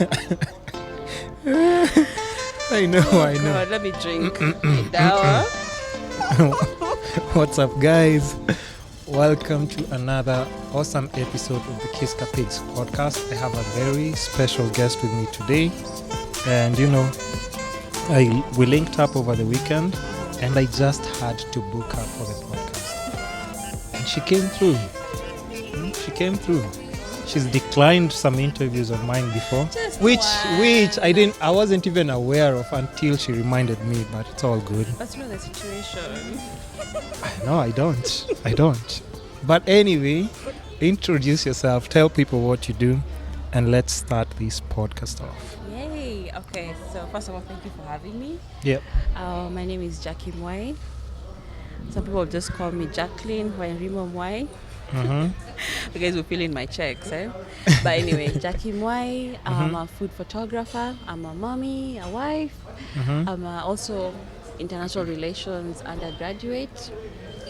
I know. God, let me drink. Dawa. What's up, guys? Welcome to another awesome episode of the Kiska Pigs podcast. I have a very special guest with me today. And we linked up over the weekend and I just had to book her for the podcast. And she came through. She's declined some interviews of mine before, which I wasn't even aware of until she reminded me, but it's all good. That's not the situation. No, I don't. But anyway, introduce yourself, tell people what you do, and let's start this podcast off. Yay! Okay, so first of all, thank you for having me. Yep. My name is Jackie Mwai. Some people just call me Jacqueline Wairimo Mwai. You guys will fill in my checks, eh? But anyway, Jackie Mwai. I'm a food photographer. I'm a mommy, a wife. I'm also international relations undergraduate,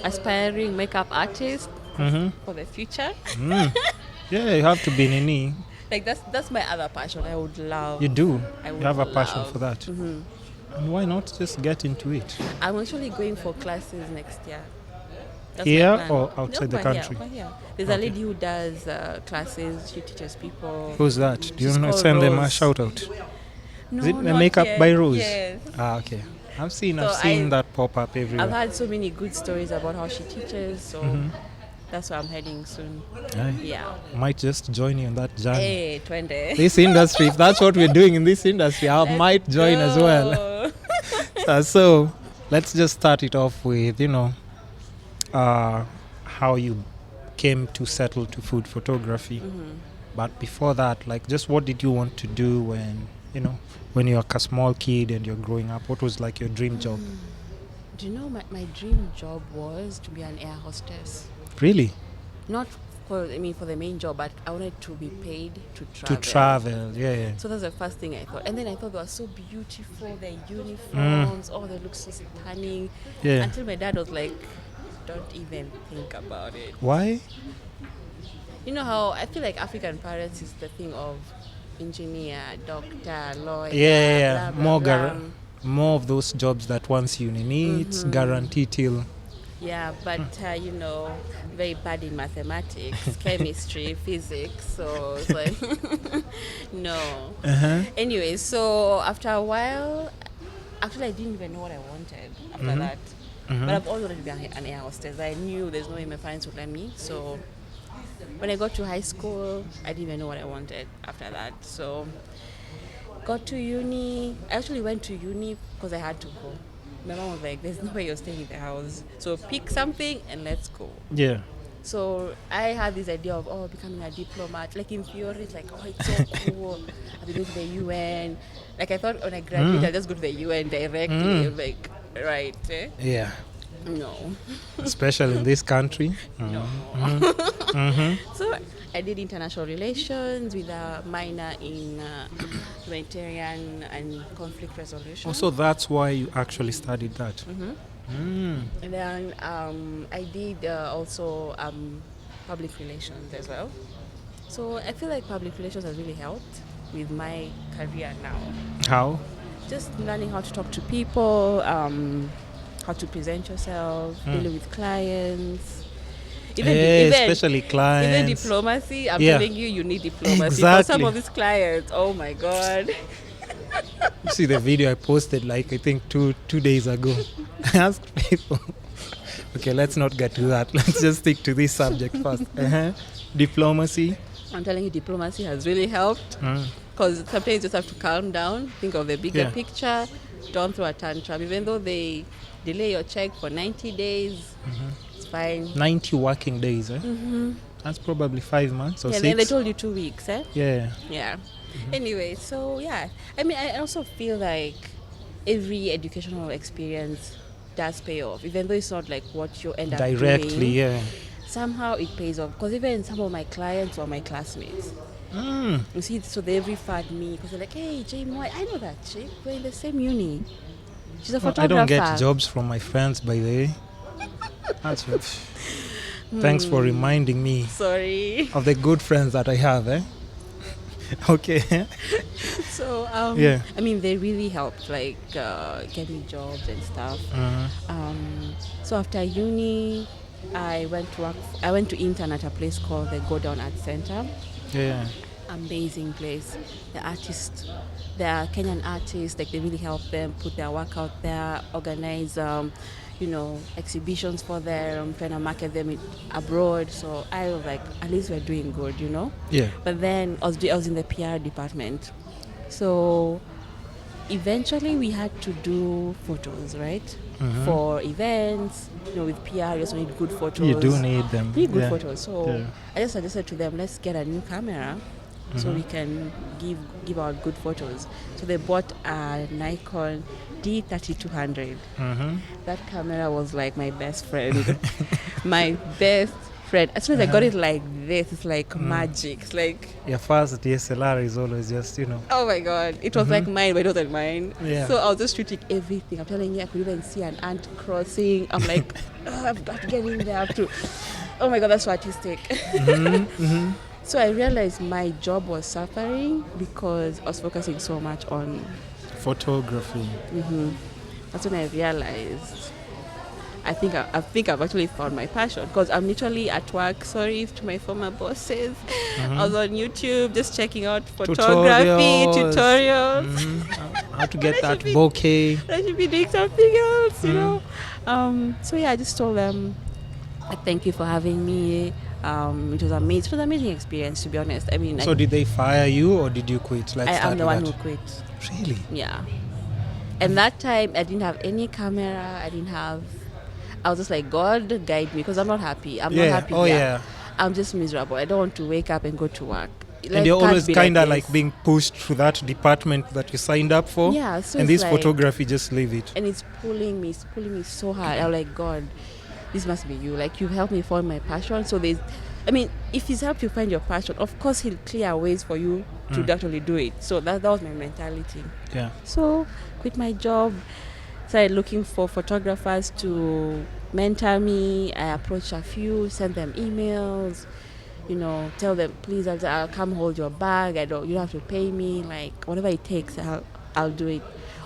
aspiring makeup artist for the future. Yeah, you have to be Nini. Like that's my other passion. I would love. You do. I You would have a passion love. for that. And why not just get into it? I'm actually going for classes next year. That's Here my plan. or outside the over country? Here. There's a lady who does classes. She teaches people. Who's that? Do you She's want to called send them a Rose. shout out? No, Is it not Makeup yet. by Rose? Yes. Okay. I've seen So that pop up everywhere. I've had so many good stories about how she teaches, so that's where I'm heading soon. Aye. Yeah. Might just join you on that journey. Hey, 20. This industry, if that's what we're doing in this industry, I might join as well. So let's just start it off with, how you came to settle to food photography. But before that, like, just what did you want to do when you were a small kid and you're growing up? What was like your dream job? Do you know my dream job was to be an air hostess? Really? Not for the main job, but I wanted to be paid to To travel. travel, yeah. So that's the first thing I thought. And then I thought they were so beautiful, their uniforms, they look so stunning. Yeah. Until my dad was like, don't even think about it. Why? You know how I feel like African parents is the thing of engineer, doctor, lawyer, Yeah. blah, blah, blah. More of those jobs that once you need, it's guaranteed till. Yeah, but very bad in mathematics, chemistry, physics. So it's like, no. Anyway, so after a while, actually I didn't even know what I wanted after that. But I've always wanted to be an air hostess. I knew there's no way my parents would let me. So when I got to high school, I didn't even know what I wanted after that. So got to uni. I actually went to uni because I had to go. My mom was like, there's no way you're staying in the house. So pick something and let's go. Yeah. So I had this idea of becoming a diplomat. Like in theory, it's like, it's so cool. I'll be going to the UN. Like I thought when I graduated, I'll just go to the UN directly. Like, right. Yeah. No. Especially in this country. No. So I did international relations with a minor in humanitarian and conflict resolution. Also, that's why you actually studied that. And then I did also public relations as well. So I feel like public relations has really helped with my career now. How? Just learning how to talk to people, how to present yourself, dealing with clients. Especially clients. Even diplomacy, I'm telling you need diplomacy. Exactly. For some of these clients, oh my God. You see the video I posted I think two days ago. I asked people. Okay, let's not get to that. Let's just stick to this subject first. Diplomacy. I'm telling you, diplomacy has really helped. Because sometimes you just have to calm down, think of the bigger picture, don't throw a tantrum. Even though they delay your check for 90 days, it's fine. 90 working days, That's probably 5 months or 6. And they told you 2 weeks, Yeah. Yeah. Anyway, so yeah. I also feel like every educational experience does pay off, even though it's not like what you end up Directly, doing. yeah. Somehow it pays off, because even some of my clients were my classmates. You see, so they referred me because they're like, hey, Jane White, I know that chick. We're in the same uni. She's a photographer. I don't get jobs from my friends, by the way. That's what. Thanks for reminding me Sorry. of the good friends that I have. Okay. So Yeah. I mean, they really helped, like get me jobs and stuff. So after uni, I went to work. I went to intern at a place called the Go Down Art Center. Yeah. Amazing place. The artists, they are Kenyan artists. Like, they really help them put their work out there, organize exhibitions for them, trying to market them abroad. So I was like, at least we're doing good. Yeah. But then I was in the PR department. So eventually we had to do photos, right? For events, with PR, you also need good photos. You do need them. Need good Yeah. photos. So Yeah. I just suggested to them, let's get a new camera so we can give out good photos. So they bought a Nikon D3200. That camera was like my best friend. My best friend. As soon as I got it like this, it's like magic. It's like, Your first DSLR is always just, oh my God, it was like mine, but it wasn't mine. Yeah. So I was just shooting everything. I'm telling you, I could even see an ant crossing. I'm like, I've got to get in there. I have to. Oh my God, that's so artistic. So I realized my job was suffering because I was focusing so much on photography. That's when I realized I think I've actually found my passion, because I'm literally at work. Sorry to my former bosses. I was on YouTube just checking out photography tutorials. How to get that bokeh. I should be doing something else, So yeah, I just told them, thank you for having me. It was amazing. It was an amazing experience, to be honest. I mean, so did they fire you or did you quit? I'm the one who quit. Really? Yeah. And that time I didn't have any camera. I was just like, God, guide me, because I'm not happy. I'm not happy. Oh, yeah. I'm just miserable. I don't want to wake up and go to work. And you're always kind of like being pushed to that department that you signed up for. Yeah. So and this photography, just leave it. And it's pulling me so hard. I'm like, God, this must be you. Like, you've helped me find my passion. So if he's helped you find your passion, of course he'll clear ways for you to actually do it. So that was my mentality. Yeah. So quit my job, started looking for photographers to mentor me. I approached a few, sent them emails, tell them, please, I'll come hold your bag. You don't have to pay me, like whatever it takes, I'll do it.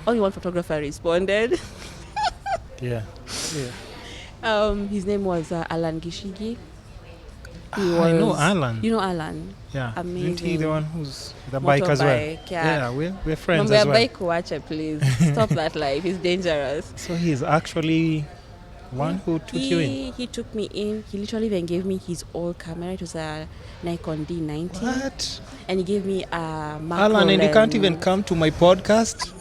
Only one photographer responded. Yeah. His name was Alan Gishigi. I know Alan. You know Alan? Yeah. Amazing. Isn't he the one who's the bike as well? Yeah, we're friends as well. Bike watcher, please. Stop that life. It's dangerous. So he's actually one who took you in? He took me in. He literally even gave me his old camera. It was a Nikon D90. What? And he gave me a macro Alan, and you lens. can't even come to my podcast?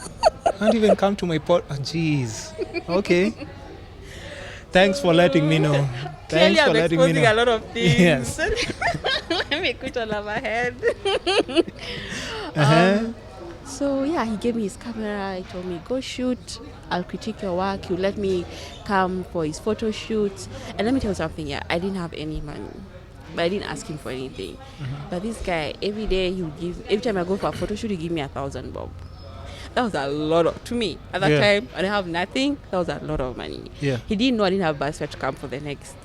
Can't even come to my jeez. Okay. Thanks for letting me know. Clearly, I'm exposing a lot of things. Yes. Let me quit all over head. So yeah, he gave me his camera. He told me, go shoot. I'll critique your work. He'll let me come for his photo shoots. And let me tell you something. Yeah, I didn't have any money, but I didn't ask him for anything. But this guy, every day every time I go for a photo shoot, he give me 1,000 bob. That was a lot to me. At that time, I didn't have nothing. That was a lot of money. Yeah. He didn't know I didn't have bus fare to come for the next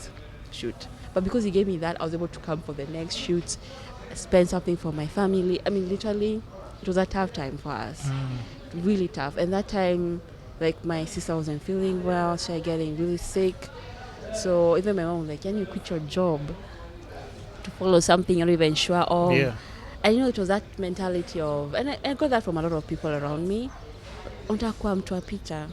shoot. But because he gave me that, I was able to come for the next shoot, spend something for my family. I mean, literally, it was a tough time for us. Really tough. And that time, like, my sister wasn't feeling well. She was getting really sick. So even my mom was like, can you quit your job to follow something you're not even sure of? Yeah. And it was that mentality of, and I got that from a lot of people around me. Untakuwa mtu wa picha,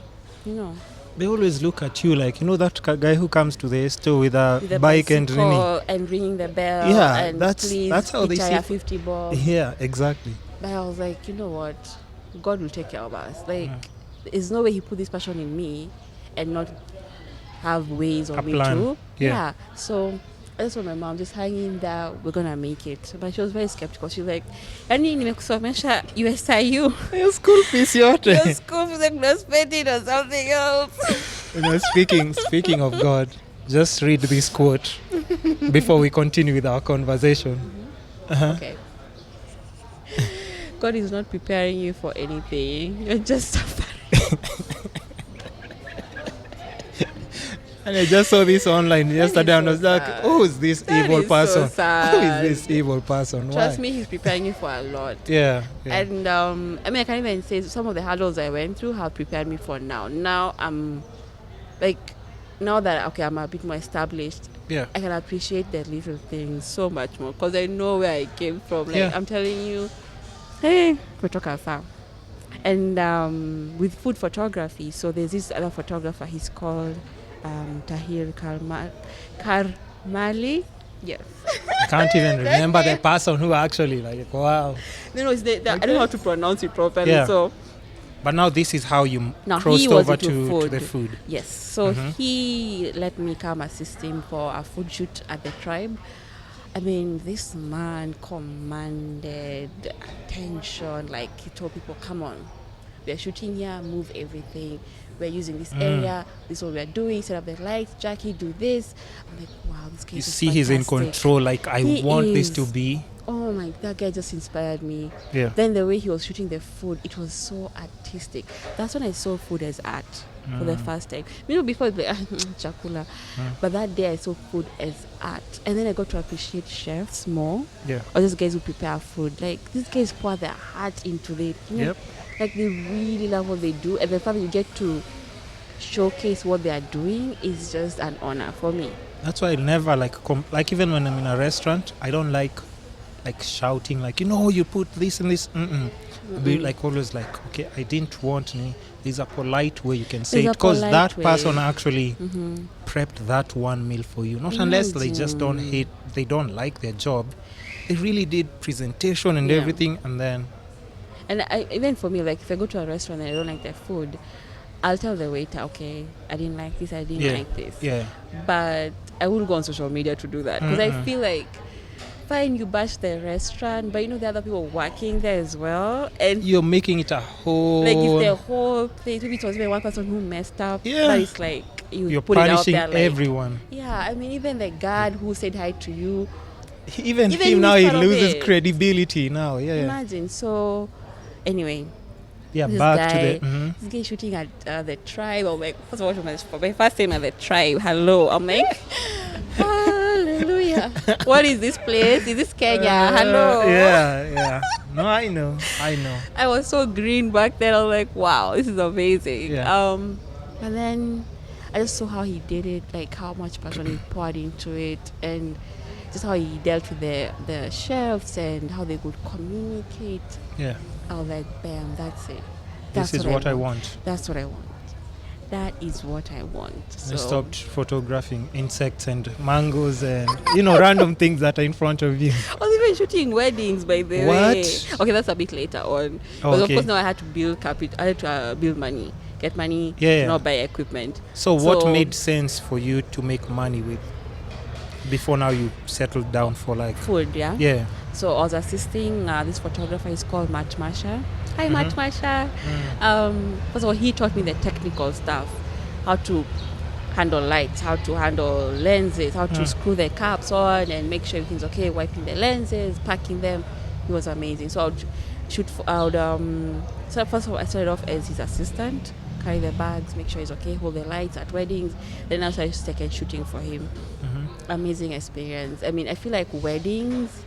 They always look at you like, that guy who comes to the store with a bike and ringing the bell. Yeah, and that's how they see 50 bob. Yeah, exactly. But I was like, you know what? God will take care of us. Like, there's no way he put this passion in me and not have ways of me too. Yeah. So I just told my mom, just hang in there, we're gonna make it. But she was very skeptical. She was like, yani nimekusomesha USIU. Your school fees yote. Your school fees, like, no spending or something else. Speaking of God, just read this quote before we continue with our conversation. Okay. God is not preparing you for anything. You're just suffering. And I just saw this online yesterday and I was like, who is this evil person? Who is this evil person? Trust Why? me, he's preparing you for a lot. Yeah. And I mean, I can't even say some of the hurdles I went through have prepared me for now. Now I'm like, now that okay, I'm a bit more established. Yeah. I can appreciate the little things so much more because I know where I came from. Like I'm telling you, hey, photographer far. And with food photography, so there's this other photographer. He's called Tahir Karmali. Yes. I can't even remember the person who actually like, wow. No, it's I don't know how to pronounce it properly. Yeah. So, but now this is how you crossed over to the food. Yes. So he let me come assist him for a food shoot at the tribe. I mean, this man commanded attention. Like he told people, "Come on, we're shooting here. Move everything. We're using this area. This is what we're doing. Set up the lights. Jackie, do this." I'm like, wow, this guy is fantastic. He's in control. Like I want this to be. Oh my, that guy just inspired me. Yeah. Then the way he was shooting the food, it was so artistic. That's when I saw food as art for the first time. You know, before it's like chakula, but that day I saw food as art, and then I got to appreciate chefs more. Yeah. Or these guys who prepare food. Like these guys pour their heart into it. You know? Yep. Like they really love what they do, and the fact that you get to showcase what they are doing is just an honor for me. That's why I never like even when I'm in a restaurant, I don't like shouting like, you know, you put this and this. Be like always like, okay, I didn't want me. There's a polite way you can say it because that person actually prepped that one meal for you. Not unless they just they don't like their job. They really did presentation and everything, and then. And even for me, like if I go to a restaurant and I don't like their food, I'll tell the waiter, okay, I didn't like this, I didn't like this. Yeah. But I wouldn't go on social media to do that because I feel like, fine, you bash the restaurant, but you know the other people working there as well, and you're making it a whole. Like if the whole place, maybe it was even one person who messed up. Yeah. But it's like you're put punishing it out there, like, everyone. Yeah, I mean even the guard who said hi to you. Even him now he loses credibility now. Yeah. Imagine. So anyway. Yeah, back to the. This guy shooting at the tribe. I'm like, first of all, for my first time at the tribe. Hello. I'm like, hallelujah. What is this place? Is this Kenya? Hello. Yeah. No, I know. I was so green back then. I was like, wow, this is amazing. Yeah. And then I just saw how he did it, like how much passion he poured into it, and just how he dealt with the chefs and how they could communicate. Yeah. I was like, bam, that's it. This is what I want. That's what I want. That is what I want. So I stopped photographing insects and mangoes and, random things that are in front of you. I was even shooting weddings, by the way. Okay, that's a bit later on. But of course now I had to build capital. I had to build money, get money, not buy equipment. So what made sense for you to make money with? Before now you settled down for like food, yeah? Yeah. So I was assisting this photographer. He's called Matt Masha. Hi, Matt Masha. First of all, he taught me the technical stuff, how to handle lights, how to handle lenses, how to screw the caps on and make sure everything's okay, wiping the lenses, packing them. He was amazing. So so first of all, I started off as his assistant, carry the bags, make sure he's okay, hold the lights at weddings. Then I started second shooting for him. Amazing experience. I mean, I feel like weddings,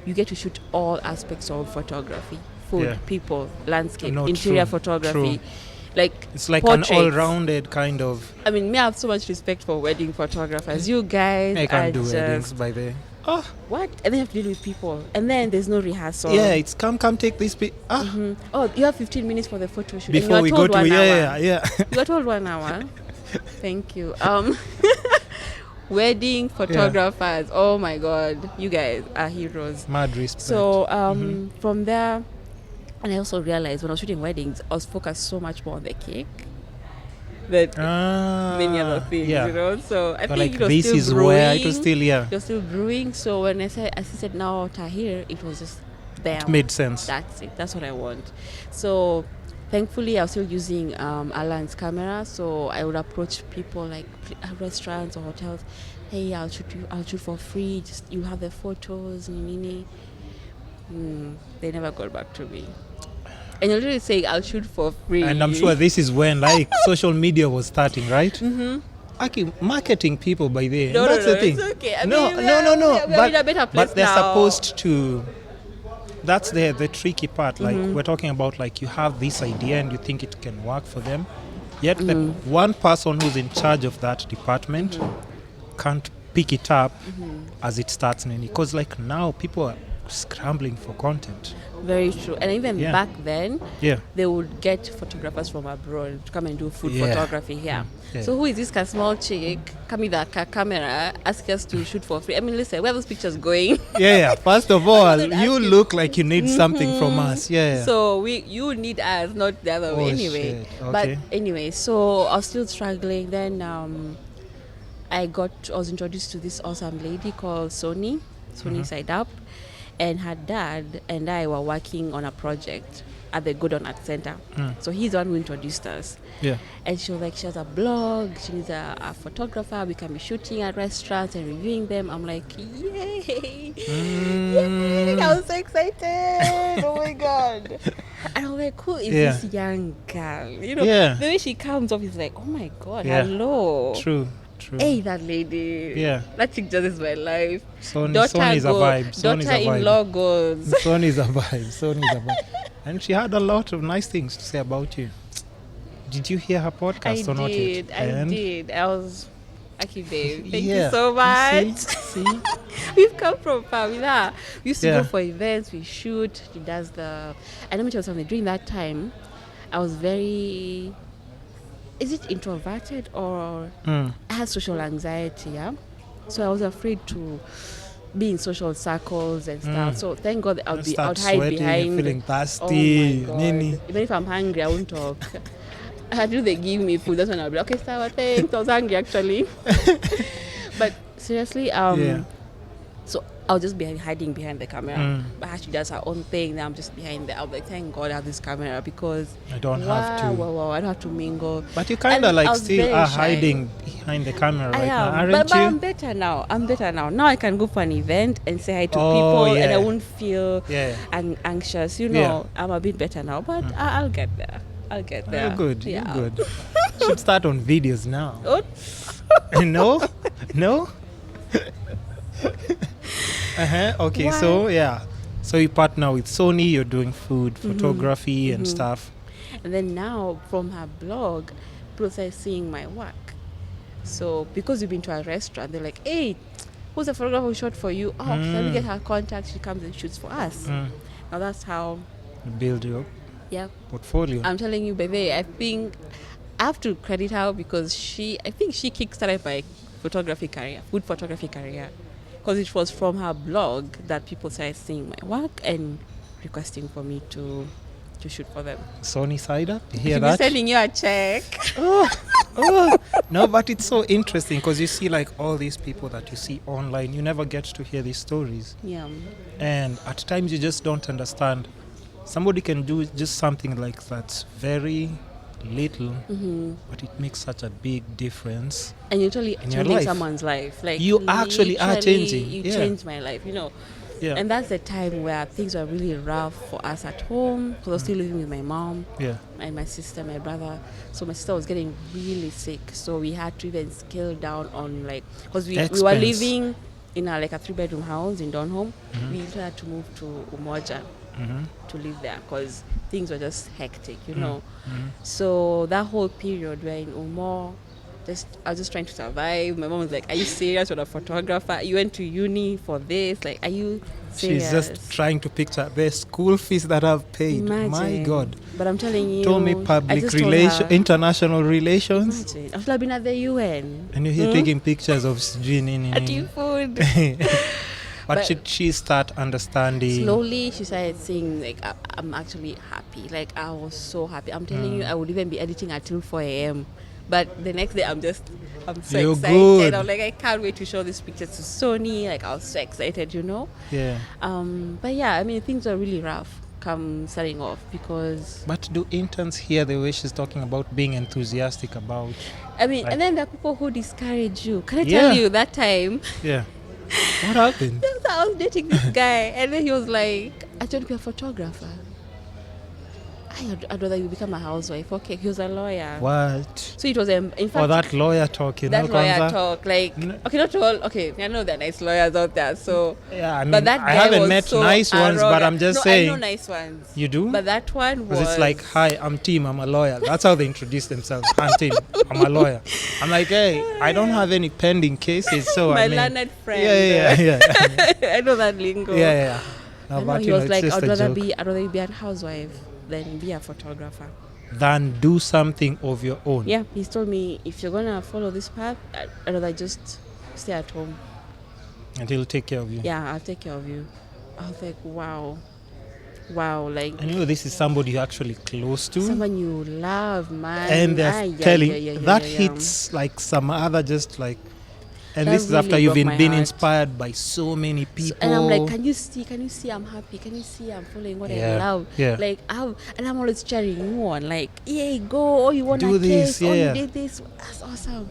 you get to shoot all aspects of photography. Food, people, landscape, interior photography. Like it's like portraits. An all-rounded kind of. I mean, me, I have so much respect for wedding photographers. You guys I can't do weddings by the. Oh, what? And then you have to deal with people, and then there's no rehearsal. Yeah, it's come take this. Oh, you have 15 minutes for the photo shoot. Before we go to yeah. You got told 1 hour. Thank you. Wedding photographers. Oh my God, you guys are heroes. Mad respect. So from there, and I also realized when I was shooting weddings, I was focused so much more on the cake than many other things, So I think it was this still is brewing. where it was still You're still brewing. So when I said now Tahir, it was just bam. It made sense. That's it. That's what I want. So thankfully, I was still using Alan's camera. So I would approach people like restaurants or hotels. Hey, I'll shoot for free. Just you have the photos, nini. They never got back to me. And you're literally saying I'll shoot for free. And I'm sure this is when social media was starting, right? Aki, marketing people by the No, that's no, the no, thing. it's okay. I No, mean, no. we're in a better place But they're now. supposed to. That's the tricky part. Like we're talking about, like you have this idea and you think it can work for them, yet the one person who's in charge of that department can't pick it up as it starts, because like now people are scrambling for content. Very true. And even Yeah. back then, Yeah. they would get photographers from abroad to come and do food Yeah. photography here. Yeah. So who is this small chick come with a camera, ask us to shoot for free? I mean, listen, where are those pictures going? Yeah. First of all, Don't ask you it. look like you need something from us. Yeah. So you need us, not the other way. Oh, Anyway, shit. but Okay. anyway, so I was still struggling. Then I was introduced to this awesome lady called Sony Side Up, and her dad and I were working on a project at the Gordon Art Center. So he's the one who introduced us. Yeah. And she was like, she has a blog, she needs a photographer, we can be shooting at restaurants and reviewing them. I'm like, yay! Yay! I was so excited! Oh my god! And I'm like, who is Yeah. this young girl? You know, Yeah. the way she comes off is like, oh my god, Yeah. hello. True. Hey, that lady. Yeah. That chick just is my life. Sony is a vibe. Sony is a Daughter-in-law vibe. goes. Sony is a vibe. Sony is a vibe. And she had a lot of nice things to say about you. Did you hear her podcast or not yet? I did. I was lucky, babe. Thank you Yeah. so much. See? We've come from far with her. We used to Yeah. go for events, we shoot. She does and let me tell you something. During that time, I was very, is it introverted or I had social anxiety, yeah? So I was afraid to be in social circles and stuff. So thank God I would Start hide sweating, behind. feeling Oh thirsty. my God. Nini. Even if I'm hungry, I won't talk. Until they give me food, that's when I'll be like, okay, Sarah, thanks. I was hungry actually. But seriously, Yeah. so I'll just be hiding behind the camera. But she does her own thing, then I'm just behind there. I'm like, thank God I have this camera because I don't have to. Wow, I don't have to mingle. But you kind And of I like was still very are shy. hiding behind the camera I right now, am, aren't but you? I'm better now. Now I can go for an event and say hi to Oh, people, and yeah. I won't feel Yeah. anxious. You know, Yeah. I'm a bit better now, but I'll get there. I'll get there. You're good. Yeah. You're good. Should start on videos now. Oh, No? No? Okay, Why? so yeah. So you partner with Sony, you're doing food, photography and stuff. and then now from her blog, people start seeing my work. So because we've been to a restaurant, they're like, hey, who's the photographer who shot for you? Oh, can we get her contact? She comes and shoots for us. Now that's how, You build your yeah. portfolio. I'm telling you, baby, I think I have to credit her because I think she kickstarted my food photography career. Because it was from her blog that people started seeing my work and requesting for me to shoot for them. Sony side up, you She'll hear be that? sending you a check. No, but it's so interesting because you see like all these people that you see online, you never get to hear these stories. Yeah. And at times you just don't understand. Somebody can do just something like that, very little, but it makes such a big difference. And you're totally In your changing life. someone's life. Like You actually are literally, changing. You Yeah. changed my life, you know. Yeah. And that's the time where things were really rough for us at home because I was still living with my mom Yeah. and my sister, my brother. So my sister was getting really sick. So we had to even scale down on because we were Expense. living in a 3-bedroom house in Donholm. We literally had to move to Umoja to live there because things were just hectic, you know. So that whole period we're in Umo, I was just trying to survive. My mom was like, are you serious? You're a photographer. You went to uni for this. Like, are you serious? She's just trying to picture the school fees that I've paid. Imagine. My God. But I'm telling you. Told me I public just told relations, her, international relations. Imagine. I should have been at the UN. And you're here taking pictures of sijui nini At nini. you food. But But should she start understanding? Slowly, she started saying, I'm actually happy. Like, I was so happy. I'm telling you, I would even be editing until 4 a.m. But the next day, I'm so You're excited. good. I'm like, I can't wait to show these pictures to Sony. Like, I was so excited, you know? Yeah. But yeah, I mean, things are really rough starting off because... But do interns hear the way she's talking about being enthusiastic about? I mean, Like- and then there are people who discourage you. Can I Yeah. tell you, that time... Yeah. What happened? I was dating this guy, and then he was like, I want to be a photographer. I'd rather you become a housewife. Okay, he was a lawyer. What? So it was, in fact, Or that lawyer talk, you know, that lawyer Kwanzaa? talk, like, okay, not all, okay, I know there are nice lawyers out there, so, Yeah, I mean, but that I guy haven't was met so nice ones, but I'm arrogant. just No, saying. I know nice ones. You do? But that one was... Because it's like, hi, I'm Tim, I'm a lawyer. That's how they introduce themselves. I'm Tim, I'm a lawyer. I'm like, hey, I don't have any pending cases, so my I mean... learned friend. Yeah. I know that lingo. Yeah. No, I know, but he you know, was it's like, just I'd a rather joke. be a housewife than be a photographer. Than do something of your own. Yeah, he told me, if you're gonna follow this path, I'd rather just stay at home. And he'll take care of you. Yeah, I'll take care of you. I was like, wow, like... And you know, this is somebody you're actually close to. Someone you love, man. And they're telling... that yeah. hits like some other just like... And That this is after really you've broke my been heart. inspired by so many people. And I'm like, can you see I'm happy? Can you see I'm following what I love? Yeah. Like, and I'm always cheering you on. Like, yeah, go. Oh, you want Do a this, case? Oh, yeah. you did this. That's awesome.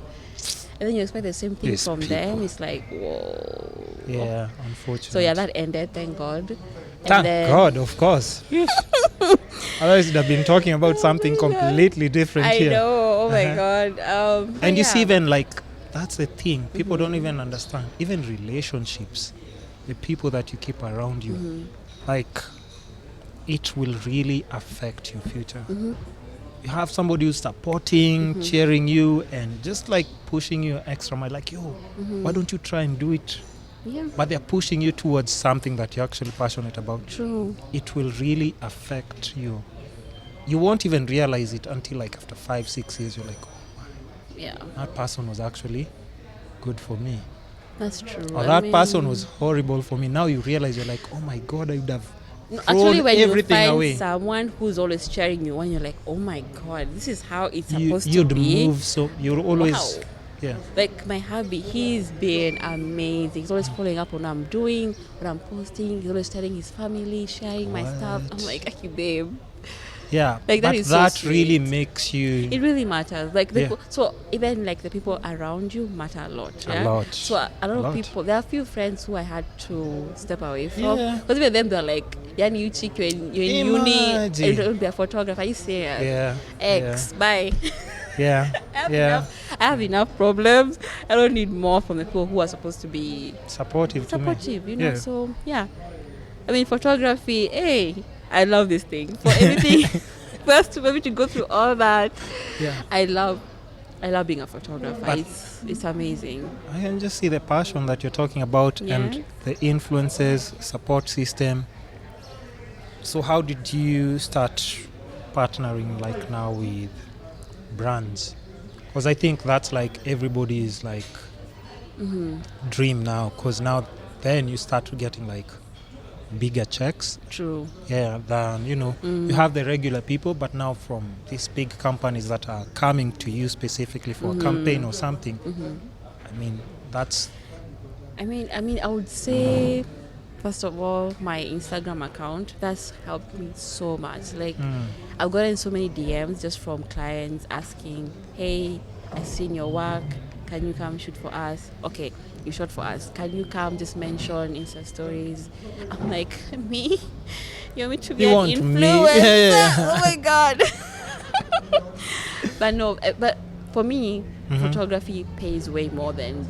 And then you expect the same thing These from people. them. It's like, whoa. Yeah, unfortunately. So yeah, that ended. Thank God. And Thank then, God, of course. Otherwise, you'd have been talking about something completely different I here. know. Oh my Uh-huh. God. And you see, yeah. even like, that's the thing. People don't even understand. Even relationships, the people that you keep around you, like, it will really affect your future. You have somebody who's supporting, cheering you, and just like pushing you extra mile, like, yo, why don't you try and do it? Yeah. But they're pushing you towards something that you're actually passionate about. True. It will really affect you. You won't even realize it until like after 5-6 years, you're like, Yeah. that person was actually good for me. That's true. Or I that mean, person was horrible for me. Now you realize you're like, oh my God, I would have No, thrown actually, when you everything find away. someone who's always cheering you on, you're like, oh my God, this is how it's supposed You'd to be. move, so you're always, Wow. yeah. Like my hubby, he's been amazing. He's always following up on what I'm doing, what I'm posting. He's always telling his family, sharing my stuff. I'm like, okay, babe. Yeah, Like, that but is so that really sweet. makes you It really matters. Like Yeah. so even like the people around you matter a lot. A Yeah? lot. So a lot A of lot. people. There are a few friends who I had to step away from. Yeah. Because even them, they're like, "Yani, you chick, you're in uni, Imagine. and don't be a photographer." Are you serious? yeah, X, bye. yeah, I have enough problems. I don't need more from the people who are supposed to be supportive to me. supportive, you know. Yeah. So yeah, I mean, photography. Hey, I love this thing for everything. First, to maybe to go through all that, Yeah, I love being a photographer. But- It's amazing. I can just see the passion that you're talking about Yeah. and the influences, support system. So how did you start partnering like now with brands? Because I think that's like everybody's like dream now. Because now then you start getting like bigger checks. True. Yeah, than you have the regular people, but now from these big companies that are coming to you specifically for a campaign or something. I mean, that's I mean, I would say, first of all, my Instagram account, that's helped me so much. Like, I've gotten so many DMs just from clients asking, hey, I've seen your work. Can you come shoot for us? Okay, you shot for us. Can you come just mention Insta stories? I'm like, me? You want me to be You an want me? influencer? Yeah. Oh my God. But no, but for me, photography pays way more than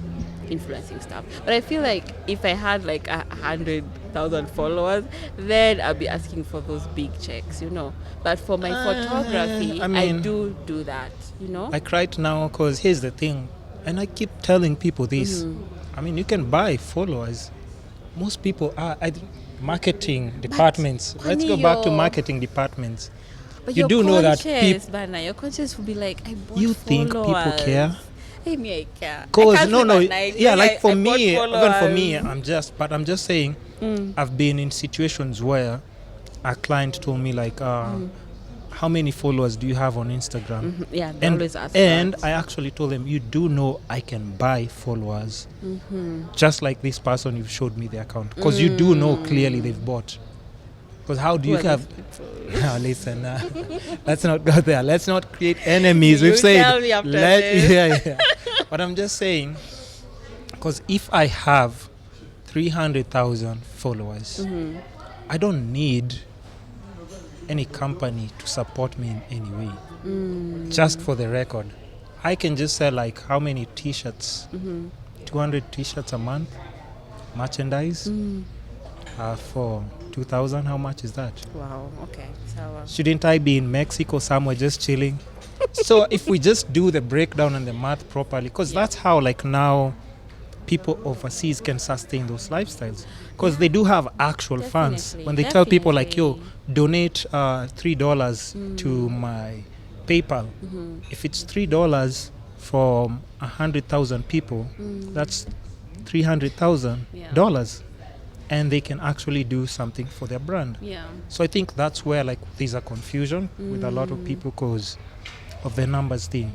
influencing stuff. But I feel like if I had like 100,000 followers, then I'd be asking for those big checks, you know. But for my photography, I I mean- do that, you know. like right now, because here's the thing, and I keep telling people this. I mean, you can buy followers. Most people are marketing departments. Let's go back to you're- marketing departments. But you you're do know that conscious, Bana, your conscience will be like, I bought You think people followers. care? Hey, me, I care. I Cause can't no, sleep no, at night. yeah, Really, like for I bought me, even for followers. me, I'm just saying, I've been in situations where a client told me like, how many followers do you have on Instagram? Yeah, they And, always ask and that. I actually told them, you do know I can buy followers, just like this person you showed me the account, because you do know clearly they've bought. Because how do Who you are have? these people? Listen, let's not go there. Let's not create enemies. You We've said, tell me after this. yeah. But I'm just saying, because if I have 300,000 followers, I don't need any company to support me in any way. Just for the record, I can just sell like how many t-shirts? 200 t-shirts a month, merchandise for 2,000. How much is that? Wow. Okay. So. Shouldn't I be in Mexico somewhere just chilling? So if we just do the breakdown and the math properly, because that's how like now people overseas can sustain those lifestyles, because they do have actual funds. When they tell people like, yo, donate $3 to my PayPal, if it's $3 from 100,000 people, that's $300,000, and they can actually do something for their brand. So I think that's where like there's a confusion with a lot of people because of the numbers thing.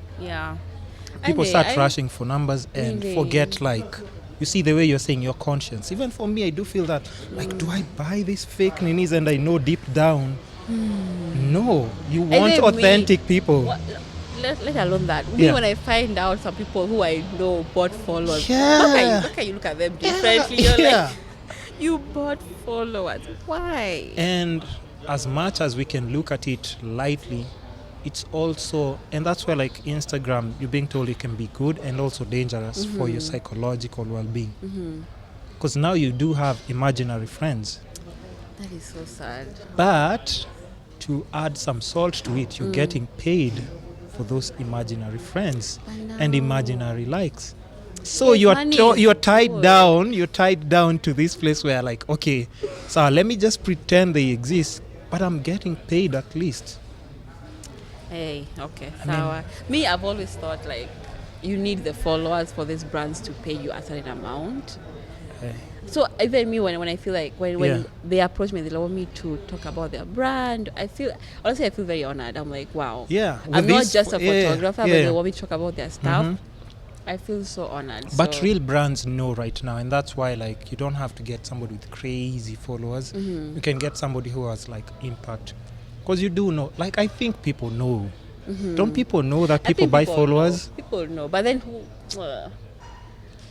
People start rushing for numbers and forget, like, you see the way you're saying your conscience. Even for me, I do feel that, like, do I buy these fake ninis? And I know deep down, no, you want authentic people. Let alone that. Me, when I find out some people who I know bought followers, how can you look at them differently? You're like, you bought followers. Why? And as much as we can look at it lightly, it's also, and that's where like Instagram, you're being told it can be good and also dangerous for your psychological well-being. Because now you do have imaginary friends. That is so sad. But to add some salt to it, you're getting paid for those imaginary friends and imaginary likes. So you're tied down. You're tied down to this place where like, okay, so let me just pretend they exist, but I'm getting paid at least. Hey, okay. So me, I've always thought like you need the followers for these brands to pay you a certain amount. So even me, when I feel like when they approach me, they want me to talk about their brand, I feel very honored. I'm like, wow. I'm not just a photographer, but they want me to talk about their stuff. I feel so honored. But real brands know right now, and that's why like you don't have to get somebody with crazy followers. You can get somebody who has like impact, because you do know. Like I think people know. Don't people know that people buy followers? People know, but then who?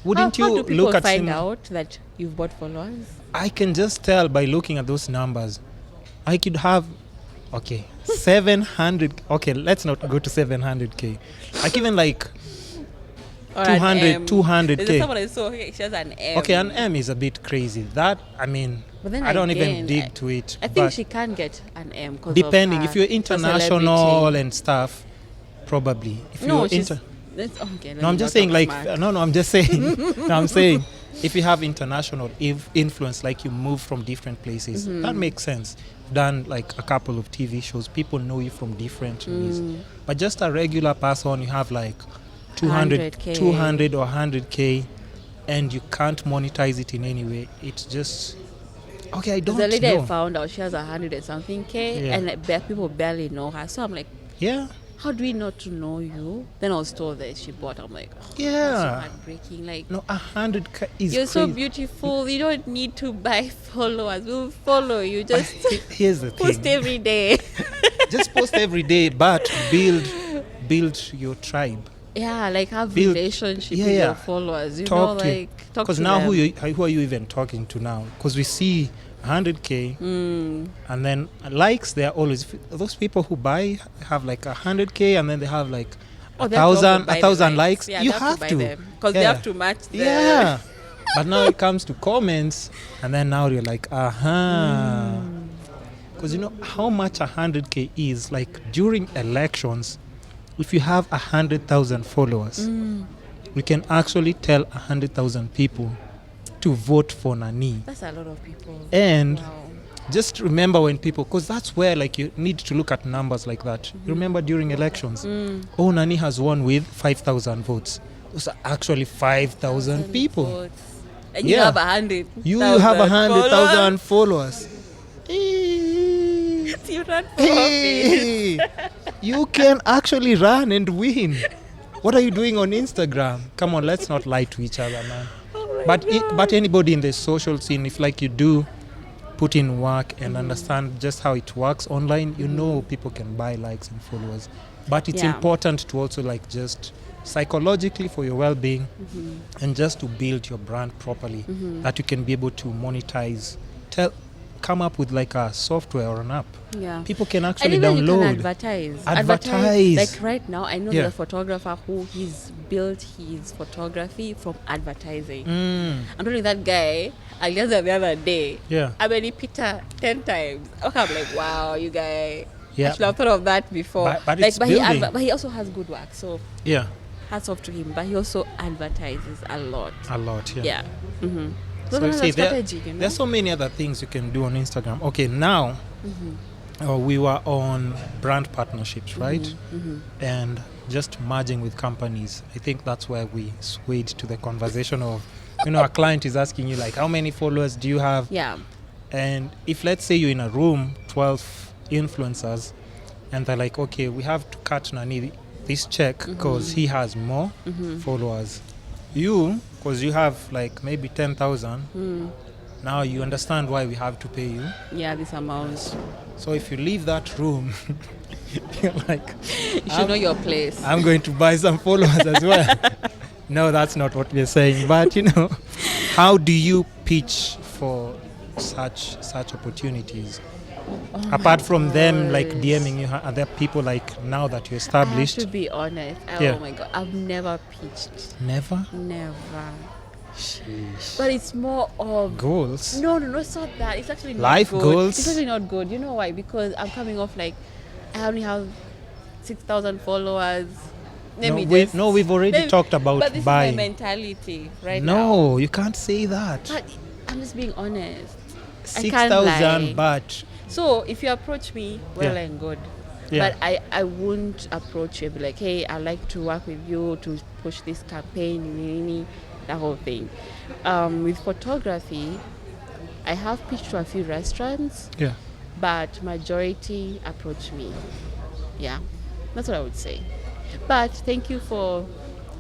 Wouldn't how you do people look at find out that you've bought followers? I can just tell by looking at those numbers. I could have 700. Okay, let's not go to 700k. Like even like 200k. There's someone I saw, she has an M. Okay, an M is a bit crazy. That, I mean, but then I don't even dig to it. I think she can get an M. Depending, if you're international and stuff, probably. If no, you're no, I'm just saying like, I'm just saying, I'm saying if you have international influence, like you move from different places, that makes sense. Done like a couple of TV shows, people know you from different ways. But just a regular person, you have like 200 or 100k, and you can't monetize it in any way. It's just I don't know. The lady I found out, she has 100 and something k, and people barely know her. So I'm like, how do we not to know you? Then I was told that she bought. I'm like, that's so heartbreaking. Like, no, 100k is you're crazy. so beautiful. You don't need to buy followers. We'll follow you. Just here's the thing. Post every day. Just post every day, but build your tribe. Like have relationship with your followers. You know, like talk to them. Because now who are you even talking to now? Because we see 100k and then likes. They're always those people who buy have like 100k and then they have like 1,000 likes. You have to because they have to match them. But now it comes to comments, and then now you're like because you know how much 100k is. Like during elections, if you have 100,000 followers, we can actually tell 100,000 people to vote for Nani. That's a lot of people. And just remember when people, because that's where like you need to look at numbers like that. You remember during elections, Nani has won with 5,000 votes. Those are actually 5,000 people. Votes. And you have 100. You have 100,000 followers. You run for office. You can actually run and win. What are you doing on Instagram? Come on, let's not lie to each other, man. But anybody in the social scene, if like you do put in work and understand just how it works online, you know people can buy likes and followers. But it's important to also like just psychologically for your well-being and just to build your brand properly that you can be able to monetize. come up with like a software or an app. Yeah. People can And actually even you can download. advertise. Like right now, I know Yeah. there's a photographer who he's built his photography from advertising. I'm telling that guy, I guess the other day, Yeah. I made picture 10 times. Okay, I'm like, wow, you guy. Yeah. I should have thought of that before. But it's building. But he also has good work, so Yeah. hats off to him. But he also advertises a lot. A lot. Yeah. Yeah. Mm-hmm. So That's see, strategy, you know? there's so many other things you can do on Instagram. Okay, now we were on brand partnerships, right? And just merging with companies. I think that's where we swayed to the conversation of, a client is asking you like, how many followers do you have? Yeah. And if let's say you're in a room, 12 influencers, and they're like, okay, we have to cut Nani this check because he has more followers. You, because you have like maybe 10,000, now you understand why we have to pay you. Yeah, this amount. So if you leave that room, you're like, you should know your place. I'm going to buy some followers as well. No, that's not what we're saying. But how do you pitch for such opportunities? Apart from them like DMing you, are there people like now that you're established? I have to be honest. Yeah. Oh my God, I've never pitched. Never? Never. Sheesh. But it's more of Goals? No, it's not that. It's actually not Life good. goals? It's actually not good. You know why? Because I'm coming off like I only have 6,000 followers. We've already talked about but this buying. is my mentality right now. No, you can't say that. But I'm just being honest. 6,000, but so if you approach me, well Yeah. and good. Yeah. But I won't approach you and be like, hey, I'd like to work with you to push this campaign, that whole thing. With photography, I have pitched to a few restaurants, yeah. but majority approach me. Yeah, that's what I would say. But thank you for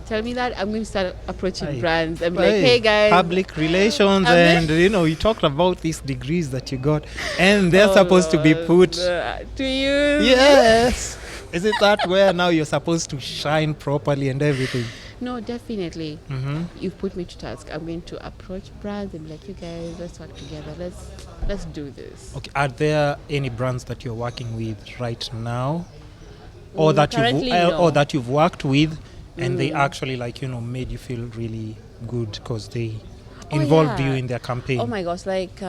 telling me that. I'm going to start approaching brands and be like, hey guys. Public relations, and you talked about these degrees that you got, and they're supposed to be put to use. Yes. Is it that where now you're supposed to shine properly and everything? No, definitely. You've put me to task. I'm going to approach brands and be like, you guys, let's work together. Let's do this. Okay. Are there any brands that you're working with right now, or that you've worked with, and they actually made you feel really good because they involved you in their campaign? Oh my gosh! Like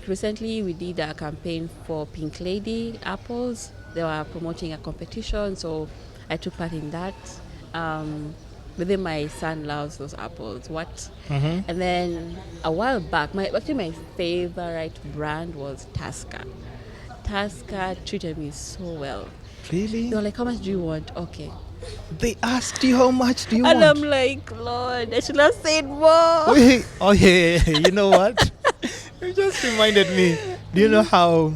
recently we did a campaign for Pink Lady apples. They were promoting a competition, so I took part in that. But then my son loves those apples. And then a while back, my favorite brand was Tusker. Tusker treated me so well. Really? They were like, how much do you want? Okay. They asked you how much do you and want? I'm like, Lord, I should have said more. Oh yeah. You know what? You just reminded me. Do you know how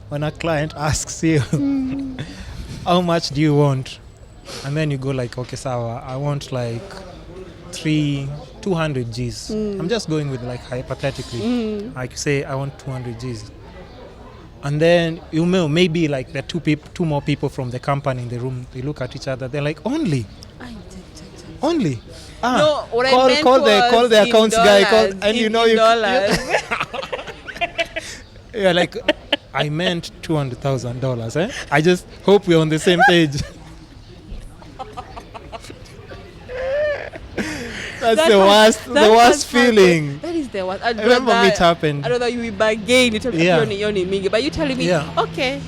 when a client asks you how much do you want? And then you go like, okay, Sawa, I want like 200 Gs. I'm just going with like hypothetically. Like say I want 200 Gs. And then maybe like there are two more people from the company in the room. They look at each other. They're like, only. No, what I meant call was the accounts guy. And in dollars. Yeah, like I meant $200,000. Eh? I just hope we're on the same page. That's the worst feeling. That is the worst. I remember it happened. I know that you will bargain. You tell me, but you telling me, okay,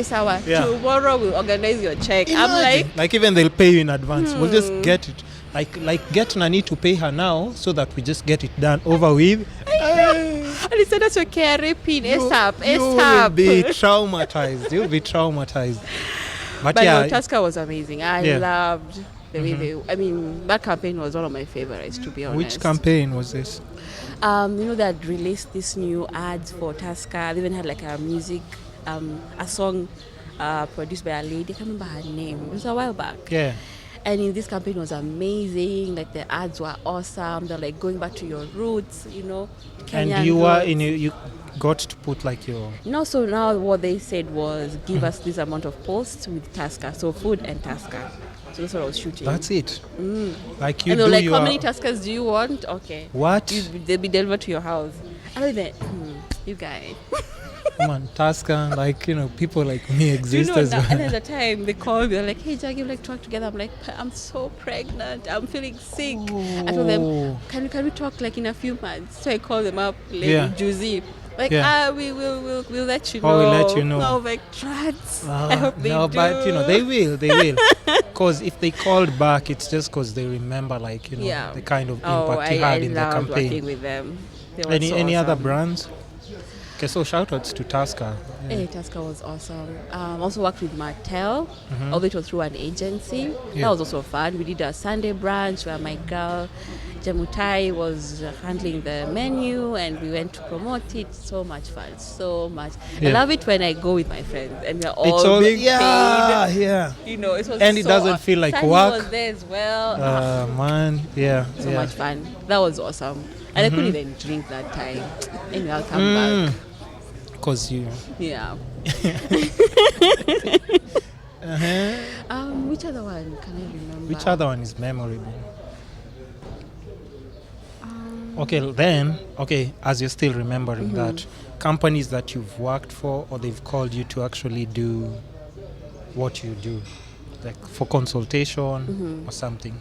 Sawa, tomorrow we'll organize your check. Imagine. I'm like even they'll pay you in advance. We'll just get it. Like get Nani to pay her now so that we just get it done over with. And he said that's your KRA pin, ASAP. You will be traumatized. You'll be traumatized. But no, Tusker was amazing. I loved the way that campaign was one of my favorites, to be honest. Which campaign was this? They had released this new ads for Tusker. They even had like a music, a song produced by a lady. I can't remember her name. It was a while back. Yeah. And in this campaign was amazing. Like the ads were awesome. They're like going back to your roots, Kenyan and you got to put like your... No, so now what they said was give us this amount of posts with Tusker. So food and Tusker. So that's what I was shooting. That's it. Like you and do like, how many Tuskers do you want? Okay. What? They'll be delivered to your house. And then, you guys. Come on, Tasca, like, people like me exist as well. And at the time they called me, they're like, hey, Jackie, like talk together. I'm like, I'm so pregnant. I'm feeling sick. I told them, can we talk like in a few months? So I called them up, like Juicy. Like, we'll let you know. We'll let you know. I was like, trats. I hope they do. No, but, they will. Because if they called back, it's just because they remember, like, the kind of impact you had in the campaign. Working with them. Any other brands? Okay, so shout-outs to Tasca. Hey, Tasca was awesome. Also worked with Martel, although it was through an agency. Yeah. That was also fun. We did a Sunday brunch where my girl, Jamutai, was handling the menu, and we went to promote it. So much fun, so much. Yeah. I love it when I go with my friends and we're all being paid. Yeah. It was and it doesn't feel like Sunny work. was there as well. Man, yeah. So much fun. That was awesome. And I couldn't even drink that time. Anyway, I'll come back. Because you... Yeah. Which other one can I remember? Which other one is memorable? Okay, as you're still remembering that, companies that you've worked for or they've called you to actually do what you do, like for consultation or something.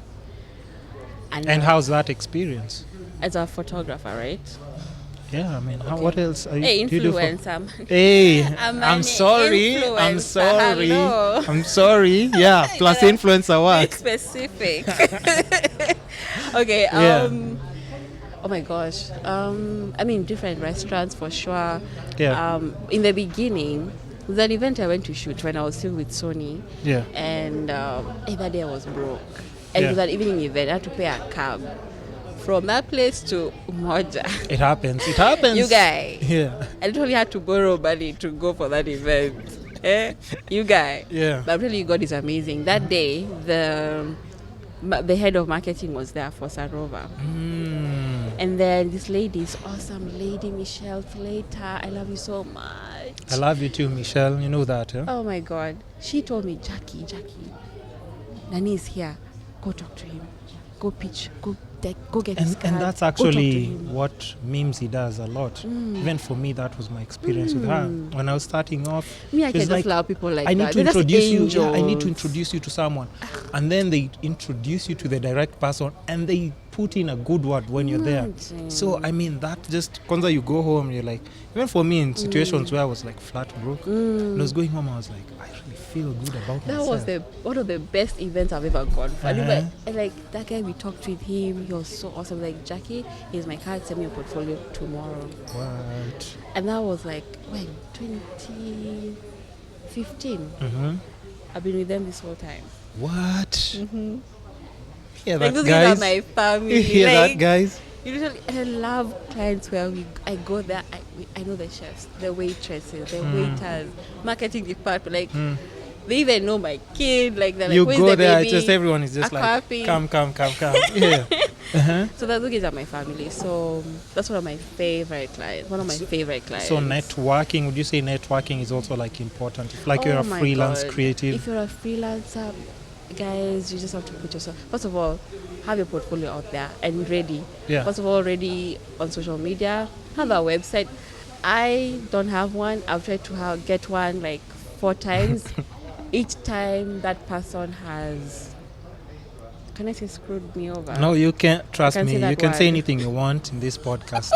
And how's that experience? As a photographer, right? Yeah, I mean, what else are you, hey, do you do for? influencer. Hey, I'm sorry. Hello. I'm sorry. Yeah, plus influencer what? Be specific. Okay. Oh my gosh. I mean, different restaurants for sure. Yeah. In the beginning, it was an event I went to shoot when I was still with Sony. Yeah. And that day I was broke. And it was an evening event. I had to pay a cab from that place to Umoja. It happens. You guys. Yeah. I literally had to borrow money to go for that event. You guys. Yeah. But really, God is amazing. That day, the head of marketing was there for Sarova. And then this lady, this awesome lady, Michelle Flater. I love you so much. I love you too, Michelle. You know that, huh? Oh my God. She told me, Jackie, Nani is here. Go talk to him. Go pitch. Go get his card. And that's actually what Mimsy does a lot. Even for me, that was my experience with her. When I was starting off, me, I can just love people like that. I need to introduce you. Yeah, I need to introduce you to someone. And then they introduce you to the direct person, and they put in a good word when you're there. So, I mean, that just, kwanza you go home, you're like, even for me in situations where I was like flat broke, and I was going home, I was like, I really feel good about myself. That was one of the best events I've ever gone for. And like that guy, we talked with him, he was so awesome. Like, Jackie, here's my card, send me your portfolio tomorrow. What? And that was like, when? 2015. I've been with them this whole time. What? Yeah, like, that, those guys. are my family. Hear like, that, guys? Usually, I love clients where I go there, I know the chefs, the waitresses, the waiters, marketing department, like, they even know my kid, like, they're like, you where's go the there, baby? just everyone is just like, come. Yeah. So those guys are my family. So that's one of my favorite clients. So networking, would you say networking is also like important? If like you're a freelance creative. If you're a freelancer, guys, you just have to put yourself, first of all, have your portfolio out there and ready. Yeah. First of all, ready on social media, have a website. I don't have one. I've tried to get one like 4 times. Each time that person has, can I say, screwed me over? No, you can't. Trust me. You can say anything you want in this podcast.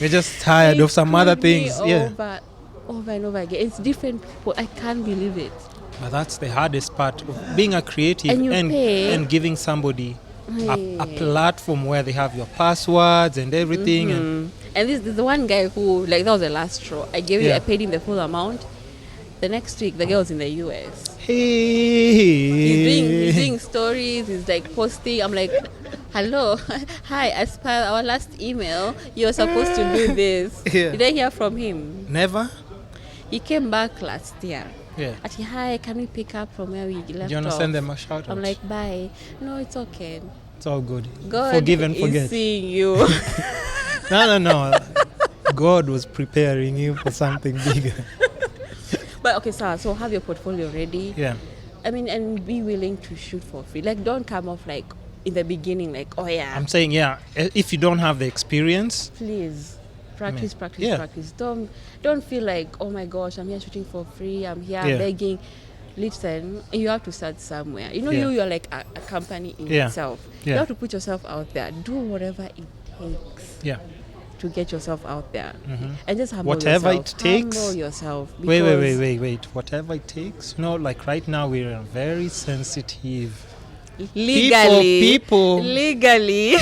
We're just tired of some other things. Over and over again. It's different people. I can't believe it. But that's the hardest part of being a creative and giving somebody a platform where they have your passwords and everything. And this is the one guy who, like, that was the last straw. I paid him the full amount. The next week, the girl was in the US. He's doing stories. He's like posting. I'm like, hello, hi. As per our last email, you're supposed to do this. Yeah. Did I hear from him? Never. He came back last year. Yeah. Actually, hi, can we pick up from where we left off? Do you want to send them a shout out? I'm like, bye. No, it's okay. It's all good. God forgive and forget. is seeing you. No. God was preparing you for something bigger. But okay, so have your portfolio ready. Yeah. I mean, and be willing to shoot for free. Like, don't come off like in the beginning, like, oh yeah. I'm saying, if you don't have the experience, please Practice, practice, Yeah. practice. Don't feel like, oh my gosh, I'm here shooting for free. I'm here Yeah. begging. Listen, you have to start somewhere. You know, Yeah. you're like a company in Yeah. itself. Yeah. You have to put yourself out there. Do whatever it takes Yeah. to get yourself out there, Mhm. and just humble Whatever yourself. it takes. Humble yourself. Wait. Whatever it takes. You know, like right now we're in a very sensitive. Legally, People legally,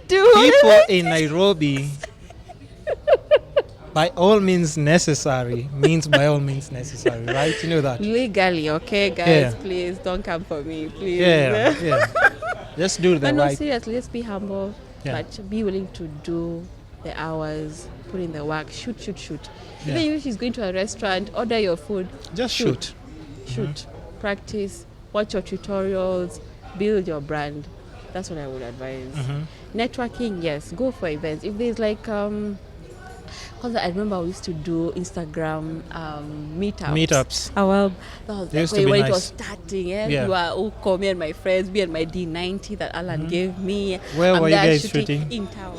do people whatever. in Nairobi. By all means necessary means by all means necessary, right? You know that. Legally, okay, guys, Yeah. please don't come for me, please. Yeah. Just do the But no, right. seriously, just be humble, Yeah. but be willing to do the hours, put in the work, shoot. Yeah. Even if she's going to a restaurant, order your food, Just shoot. shoot, practice, watch your tutorials, build your brand. That's what I would advise. Mhm. Networking, yes, go for events. If there's like because I remember we used to do Instagram meetups. Meetups. Well, that was They used like to be when it nice. was starting. Yeah. You are Uko, me and my friends, me and my D90 that Alan gave me. Where I'm were you there guys shooting? in town.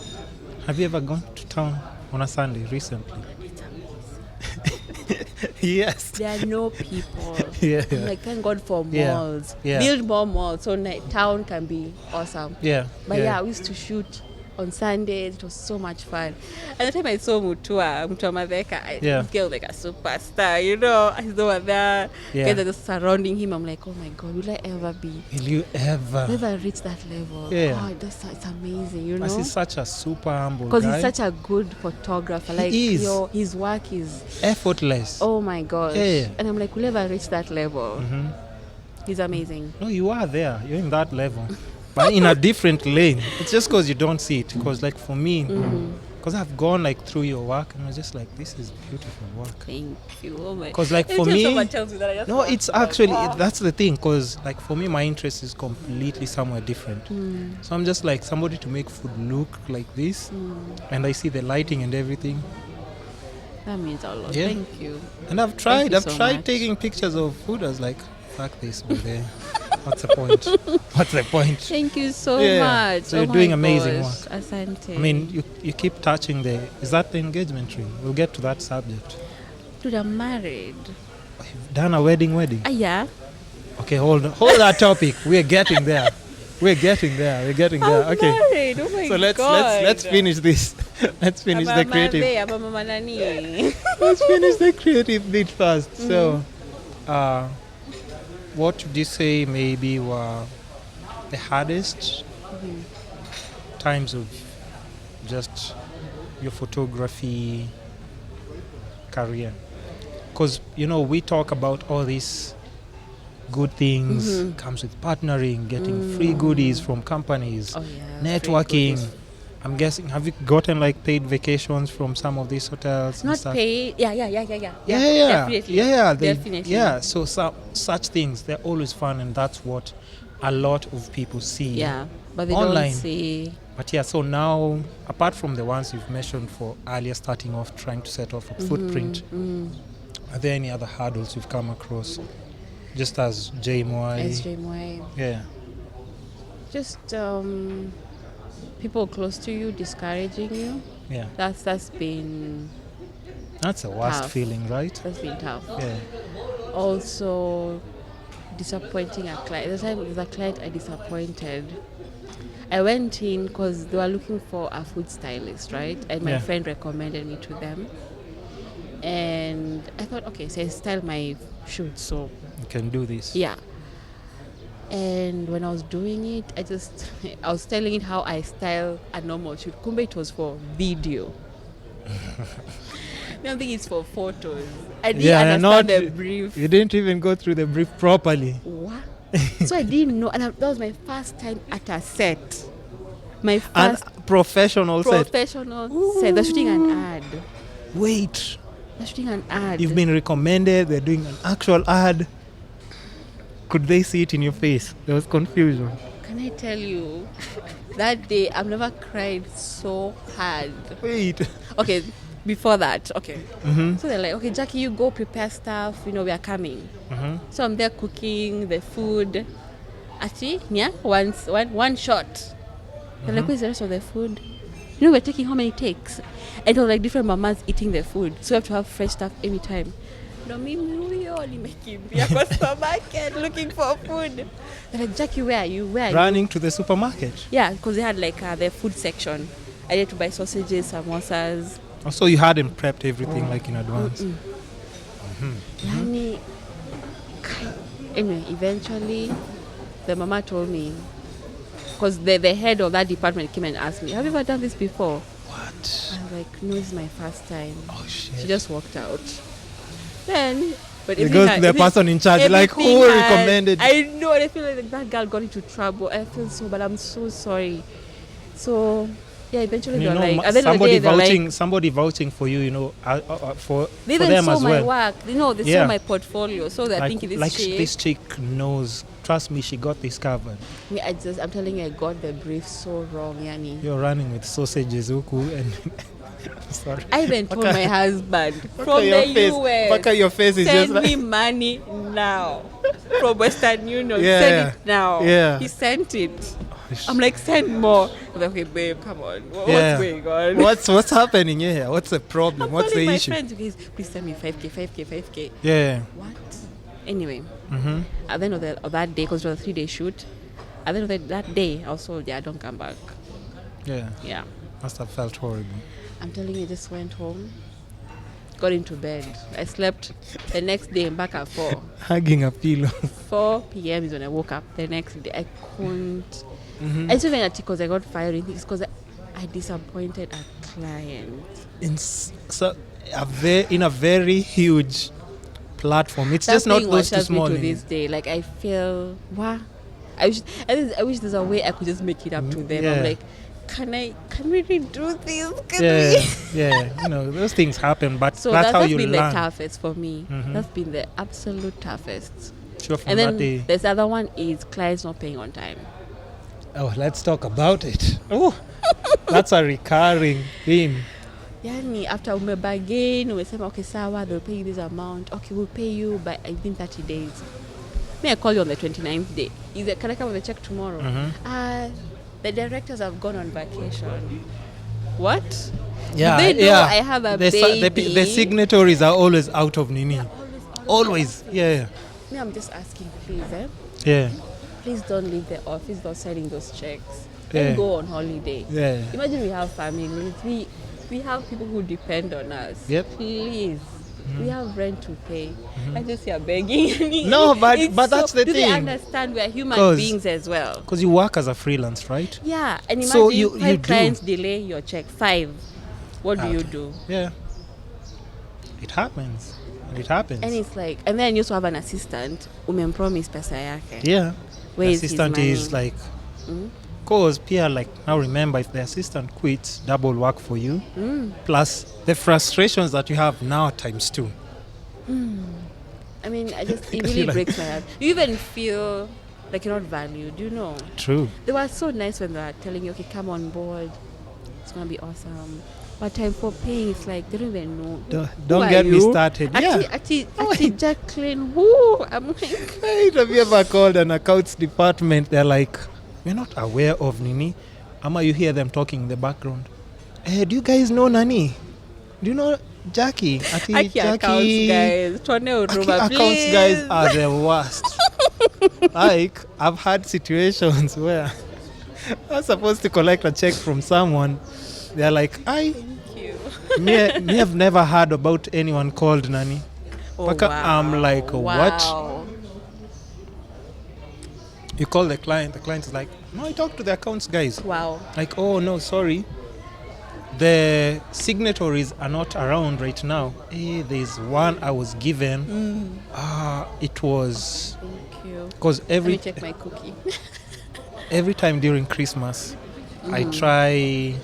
Have you ever gone to town on a Sunday recently? It's amazing. Yes. There are no people. Yeah. I'm like, thank God for Yeah. malls. Yeah. Build more malls so town can be awesome. Yeah. But yeah, we used to shoot on Sundays. It was so much fun. And the time I saw Mutua Madheka, Yeah. this girl like a superstar, you know. I saw her there. Yeah. Guys are just surrounding him. I'm like, oh my God, will I ever be? Will you ever? Never reach that level. Yeah. Oh, it's amazing, you know. But he's such a super humble Because guy. he's such a good photographer. Like, He is. his work is, Effortless. oh my gosh. Yeah. And I'm like, will I ever reach that level? Mhm. He's amazing. No, you are there. You're in that level. But in a different lane. It's just because you don't see it. Because like for me, because I've gone like through your work and I was just like, this is beautiful work. Thank you. Oh my. Because like for Anytime me, someone tells me that, I just no, want it's to like, actually wow. that's the thing. Because like for me, my interest is completely somewhere different. So I'm just like somebody to make food look like this, and I see the lighting and everything. That means a lot. Yeah. Thank you. And I've tried. you I've so tried much. taking pictures of food. I was like, fuck this over there. What's the point? What's the point? Thank you so Yeah. much. So you're my doing amazing gosh. work. Asante. I mean, you keep touching the. Is that the engagement ring? We'll get to that subject. dude, I'm married. You've done a wedding. Yeah. Okay, hold that topic. We're getting there. We're getting there. Okay. Married. Oh my So let's God. finish this. Let's finish the creative. Let's finish the creative bit first. So, what would you say maybe were the hardest times of just your photography career? Because we talk about all these good things comes with partnering, getting free goodies from companies, Oh yeah. networking. Free goodies. I'm guessing, have you gotten like paid vacations from some of these hotels? and Not stuff? paid. Yeah. Definitely. Definitely. Yeah, so such things, they're always fun, and that's what a lot of people see. Yeah. But they Online. don't see. But yeah, so now, apart from the ones you've mentioned for earlier, starting off, trying to set off a footprint, are there any other hurdles you've come across? Just as JMY? SJMY. Yeah. Just people close to you discouraging you. Yeah. That's been That's the worst Tough. feeling, right? tough. Yeah. Also disappointing a client. The time with a client I disappointed. I went in because they were looking for a food stylist, right? And my Yeah. friend recommended me to them. And I thought, okay, so I style my shoot, so You can do this. yeah. And when I was doing it, I was telling it how I style a normal shoot. Kumbe it was for video. I don't think it's for photos. I didn't understand the brief. You didn't even go through the brief properly. What? So I didn't know, and that was my first time at a set. My And first professional set. professional set. They're shooting an ad. Wait, They're shooting an ad. you've been recommended, they're doing an actual ad. Could they see it in your face? There was confusion. Can I tell you, that day I've never cried so hard. Wait. Okay, before that, okay. Mm-hmm. So they're like, okay, Jackie, you go prepare stuff. We are coming. Mm-hmm. So I'm there cooking the food. Actually, yeah, one shot. They're like, where's the rest of the food? we're taking how many takes? And it was like different mamas eating their food. So we have to have fresh stuff every time. No, mimi huyo nimekimbia kwa supermarket looking for food. They're like, Jackie, where are you? Running to the supermarket? Yeah, because they had like their food section. I had to buy sausages, samosas. Oh, so you hadn't prepped everything like in advance? Yani, anyway, eventually, the mama told me, because the head of that department came and asked me, have you ever done this before? What? I was like, no, it's my first time. Oh, shit. She just walked out. Then, but it goes to the person in charge, like, who recommended? I know, I feel like that girl got into trouble. I feel so bad. I'm so sorry. So, yeah, eventually they're like, and then somebody vouching for you, for they for them as well. They saw my work. They saw my portfolio. So they're thinking this chick knows. Trust me, she got this covered. I'm telling you, I got the brief so wrong, Yani. You're running with sausages, Uku, and sorry. I even told my husband from the US, your face is send just me money now. From Western Union, yeah, send it now. Yeah. He sent it. I'm like, send more. I'm like, okay, babe, come on. What's going on? What's happening here? What's the problem? What's the issue? My friends, please send me 5K. Yeah. What? Anyway, at the end of that day, because it was a 3-day shoot, at the end of that day, I was told, don't come back. Yeah. Must have felt horrible. I'm telling you, I just went home, got into bed. I slept the next day back at 4. Hugging a pillow. 4 p.m. is when I woke up. The next day, I couldn't. I just went because I got fired. It's because I disappointed a client. In a very huge platform. It's just not those too small. To this day, like I feel, wow. I wish there's a way I could just make it up to them. I'm like, can we redo this? Yeah. Those things happen, but so that's how you been learn. The toughest for me. That's been the absolute toughest. Sure, from and then that day. This other one is clients not paying on time. Oh, let's talk about it. Oh, that's a recurring theme. Yani, after umebagain, umesema, okay, sawa, they'll pay you this amount. Okay, we'll pay you by within 30 days. May I call you on the 29th day? Can I come with a check tomorrow? The directors have gone on vacation. What? Yeah, they know I have a baby. The signatories are always out of Nini. Always. Yeah. Me, I'm just asking, please, Yeah. Please don't leave the office without signing those checks. Then go on holiday. Yeah. Imagine we have families. We have people who depend on us. Yep. Please. We have rent to pay. I just hear begging. No, but that's the thing. Do they understand we are human beings as well? Because you work as a freelance, right? Yeah. And imagine so you clients delay your check. 5. What do you do? Yeah. It happens. And it's like, and then you also have an assistant. Umempromise pesa yake. Yeah. Where the is assistant his is like, because Pia, like, now remember, if the assistant quits, double work for you. Plus the frustrations that you have now times 2. I mean, it really breaks my heart. You even feel like you're not valued, True. They were so nice when they were telling you, okay, come on board. It's going to be awesome. But time for paying, it's like, they don't even know. Don't get me started. Actually, Jacqueline, who? I'm like... Hey, have you ever called an accounts department? They're like, we're not aware of Nini. Ama, you hear them talking in the background. Hey, do you guys know Nani? Do you know Jackie? Jackie accounts guys are the worst. Like, I've had situations where I'm supposed to collect a check from someone. They're like, thank you. me have never heard about anyone called Nani. Wow. I'm like, what? You call the client is like, no, I talked to the accounts guys. Wow. Like, oh no, sorry. The signatories are not around right now. There's one I was given. It was... Thank you. Because Let me check my cookie. Every time during Christmas, I try...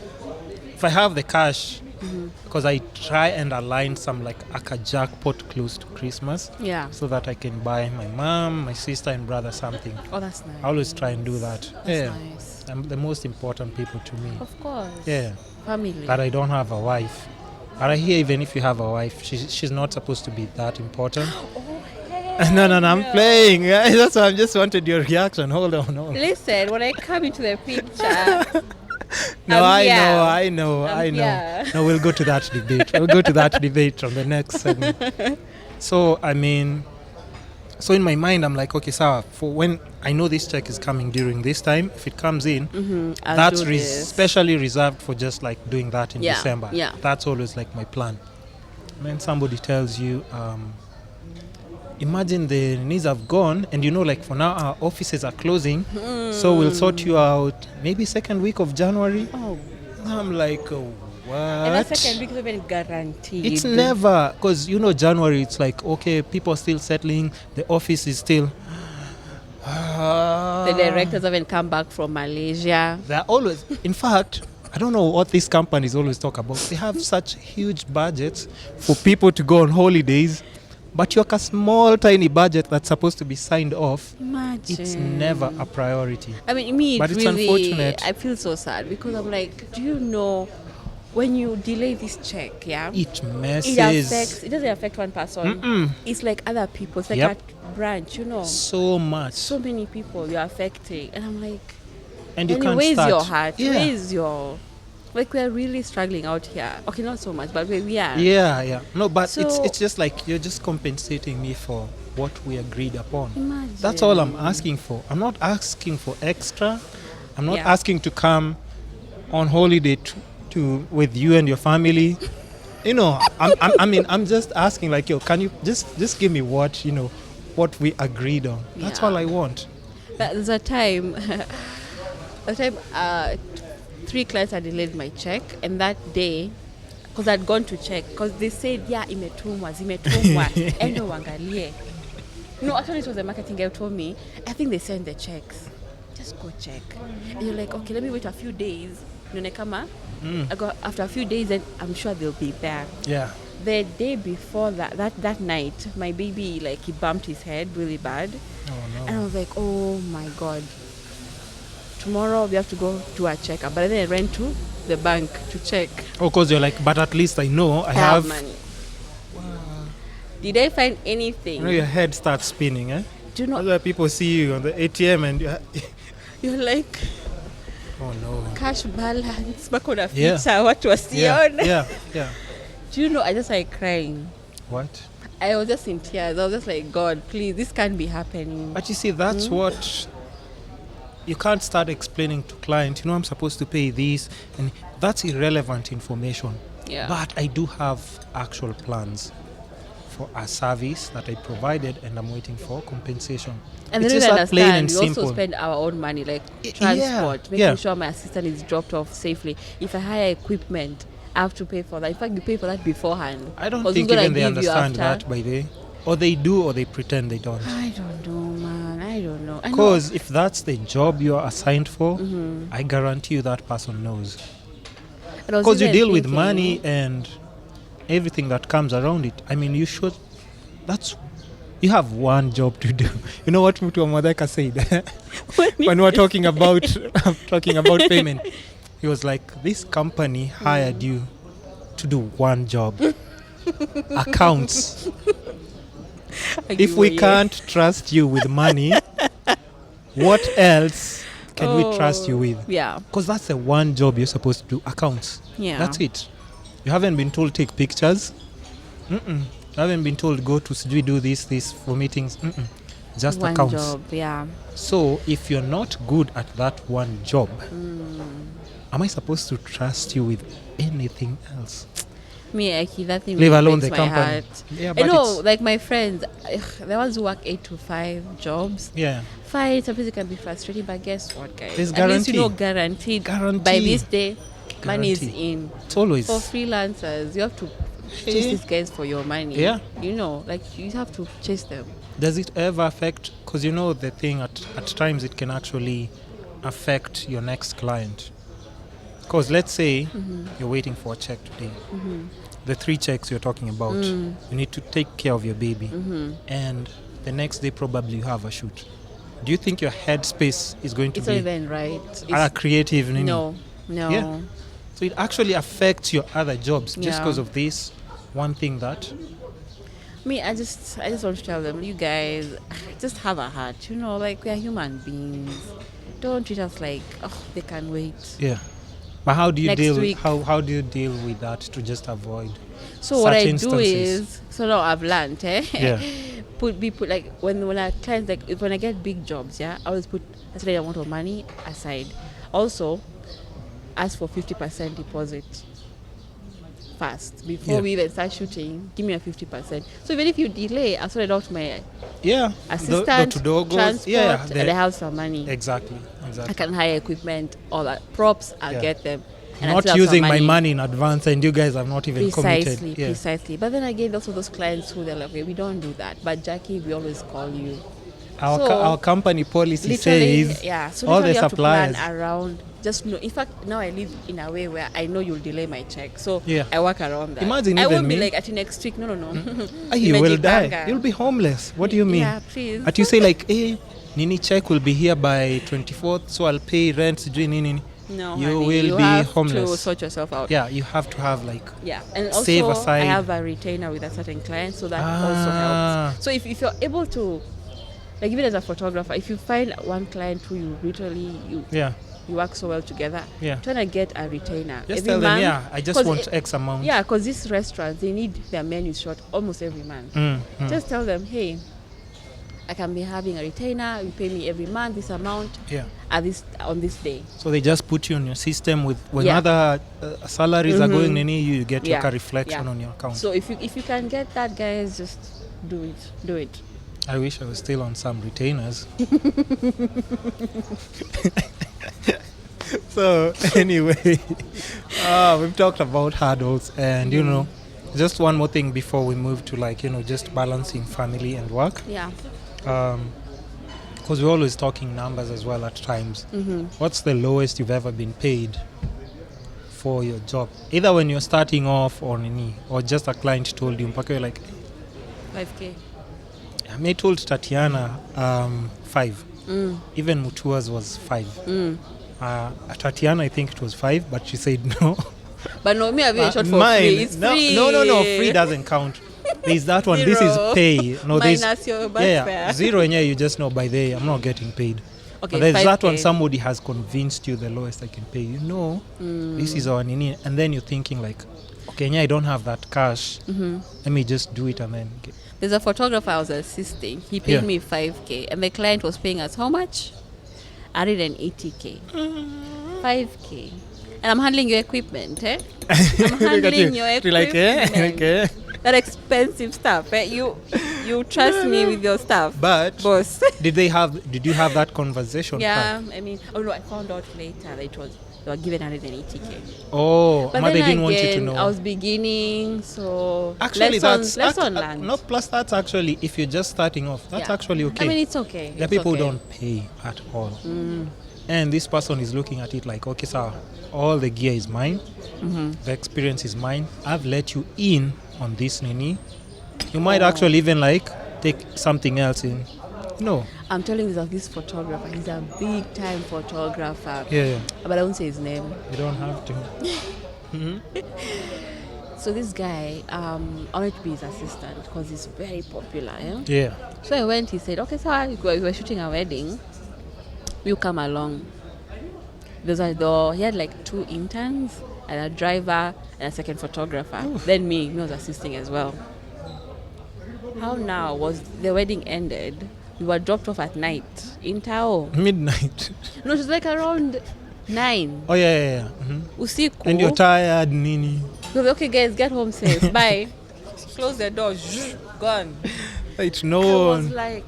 If I have the cash, because I try and align some like a jackpot close to Christmas. Yeah. So that I can buy my mom, my sister and brother something. Oh, that's nice. I always try and do that. That's nice. I'm the most important people to me. Of course. Yeah. Family. But I don't have a wife. But I hear even if you have a wife, she's not supposed to be that important. No, I'm playing. That's why I just wanted your reaction. Hold on. Listen, when I come into the picture, No, I'm I here. know. I'm here. No, we'll go to that debate. We'll go to that debate on the next segment. So, I mean, so in my mind, I'm like, okay, so for when I know this check is coming during this time, if it comes in, I'll that's do this. specially reserved for just like doing that in Yeah, December. yeah. That's always like my plan. When somebody tells you, imagine the needs have gone, and you know, like for now, our offices are closing, so we'll sort you out maybe second week of January. Oh, I'm like, oh, what? and that second week is even guaranteed. It's never, because you know, January, it's like, okay, people are still settling, the office is still. The directors haven't come back from Malaysia. They're always, in fact, I don't know what these companies always talk about. They have such huge budgets for people to go on holidays, but you have a small, tiny budget that's supposed to be signed off. Imagine. It's never a priority. I mean, me, But it it's really, unfortunate. I feel so sad because I'm like, do you know, when you delay this check, yeah, It messes it doesn't affect one person. It's like other people. It's like Yep. a branch, you know. so much. So many people you're affecting, and I'm like, And you and can't where's start. your heart? Yeah. Where's your, like, we're really struggling out here. Okay, not so much, but we are. Yeah. No, but So- it's just like you're just compensating me for what we agreed upon. Imagine. That's all I'm asking for. I'm not asking for extra. I'm not Yeah. asking to come on holiday to with you and your family. You know, I'm just asking like, yo, can you just give me what, you know, what we agreed on. That's Yeah. all I want. There's a time, 3 clients had delayed my check, and that day, because I'd gone to check, because they said, yeah, zimetumwa, endo uangalie. No, actually it was the marketing guy who told me, I think they sent the checks. Just go check. And you're like, okay, let me wait a few days. Nione kama, I go after a few days, and I'm sure they'll be there. Yeah. The day before that night, my baby, like, he bumped his head really bad. Oh And I no. was like, oh my God. Tomorrow we have to go do a checkup. But then I ran to the bank to check. Oh, cause you're like, but at least I know I have. money. Did I find anything? You know, your head starts spinning, eh? Do you know? Other people see you on the ATM and You're like, oh no. cash balance. Back on a Yeah. feature. What was on? Yeah. Do you know? I just started crying. What? I was just in tears. I was just like, God, please, this can't be happening. But you see, that's what you can't start explaining to client. You know, I'm supposed to pay this, and that's irrelevant information. Yeah. But I do have actual plans for a service that I provided, and I'm waiting for compensation. And It's then just we that plain understand, and we also simple. spend our own money, like Yeah, transport, making yeah. sure my assistant is dropped off safely. If I hire equipment, I have to pay for that. In fact, you pay for that beforehand. I don't 'Cause think who's gonna even they give you understand after? that by the way. Or they do, or they pretend they don't. I don't know, man. I don't know. I know. Because if that's the job you are assigned for, I guarantee you that person knows. And I was Because you even deal with thinking, money and everything that comes around it. I mean, you should. You have one job to do. You know what Mutu Amadeka said when we were talking about payment. He was like, "This company hired you to do one job, accounts. If we can't trust you with money, what else can we trust you with? Yeah. Because that's the one job you're supposed to do, accounts. Yeah. That's it. You haven't been told take pictures. You haven't been told go to Sijui do this for meetings. Just One accounts. job, yeah. So if you're not good at that one job, am I supposed to trust you with anything else? Me, Aki, that thing Leave really alone breaks the my company. heart. Yeah, I but know, it's, like my friends, the ones who work 8 to 5 jobs. yeah. Fine, sometimes it can be frustrating, but guess what, guys? There's At least you know guarantee. guaranteed. By this day, money is Guarantee. in. It's always. For freelancers, you have to chase these guys for your money. Yeah. You know, like you have to chase them. Does it ever affect? Because you know the thing at times it can actually affect your next client. Because let's say you're waiting for a check today. The 3 checks you're talking about, you need to take care of your baby, and the next day probably you have a shoot. Do you think your headspace is going to It's not be even right. creative? Nini? No. Yeah. So it actually affects your other jobs just Yeah. because of this one thing that. Me, I just want to tell them, you guys, just have a heart. You know, like we are human beings. Don't treat us like, oh, they can wait. Yeah. But how do you next deal? week. How do you deal with that to just avoid? So what I such do instances? is, so now I've learned, Yeah. put like when I clients, like when I get big jobs, I always put a certain amount of money aside. Also, ask for 50% deposit first before we even start shooting. Give me a 50%. So even if you delay, I sorted out my assistant, transport, and I have some money. Exactly. I can hire equipment, all that props. I'll get them. And not using my money in advance, and you guys have not even committed. Precisely. But then again, also those clients who they're like, okay, we don't do that. But Jackie, we always call you. Our company policy says so all the you have suppliers to plan around. Just know. In fact, now I live in a way where I know you'll delay my check, so Yeah. I work around that. Imagine I even won't be me. like at next week. No. You will die. You'll be homeless. What do you mean? Yeah, please. But you say like, hey, Nini check will be here by 24th, so I'll pay rent. Nini. No, you honey, will you be have homeless. to sort yourself out. Yeah, you have to have like and also save aside. I have a retainer with a certain client, so that also helps. So if you're able to, like even as a photographer, if you find one client who you literally you work so well together, trying to get a retainer. Just every tell month, them, I just want X amount. Yeah, because these restaurants, they need their menus short almost every month. Just tell them, hey, I can be having a retainer. You pay me every month this amount. On this day. So they just put you on your system with when other salaries are going in, you get like a reflection on your account. So if you can get that, guys, just do it. I wish I was still on some retainers. So anyway, we've talked about hurdles, and just one more thing before we move to just balancing family and work. Because we're always talking numbers as well at times. What's the lowest you've ever been paid for your job? Either when you're starting off or just a client told you, mpaka you're like 5K. I told Tatiana 5. Even Mutua's was 5. Tatiana, I think it was 5, but she said no. But no, me I've been short for free. It's free. No, free doesn't count. There's that one. This is pay. No, minus your bus fare. 0 and you just know by the I'm not getting paid. Okay, but there's 5K. That one somebody has convinced you the lowest I can pay. This is our nini, and then you're thinking like, okay, I don't have that cash. Let me just do it and then. There's a photographer I was assisting. He paid me 5K, and the client was paying us how much? 180K. 5K. And I'm handling your equipment, I'm handling your equipment. Like, okay. That expensive stuff, You trust me with your stuff. But boss. Did you have that conversation? Yeah, I found out later that they were given 180K. Oh, but they didn't again, want you to know. I was beginning, so actually lesson learned. No, plus that's actually, if you're just starting off, that's actually okay. It's okay. There are people who don't pay at all. And this person is looking at it like, okay, sir, all the gear is mine. The experience is mine. I've let you in on this, Nini. You might actually even take something else in. No. I'm telling you that this photographer, he's a big time photographer. Yeah. But I won't say his name. You don't have to. So this guy, I wanted to be his assistant because he's very popular. Yeah. So I went, he said, okay, sir, we're shooting a wedding. You come along. He had like 2 interns and a driver and a second photographer. Oof. Then me was assisting as well. How now was the wedding ended? We were dropped off at night in Tao. Midnight. No, it was like around 9. Oh yeah. Usiku. And you're tired, Nini. So okay, guys, get home safe. Bye. Close the door. Gone. It's no. I was like,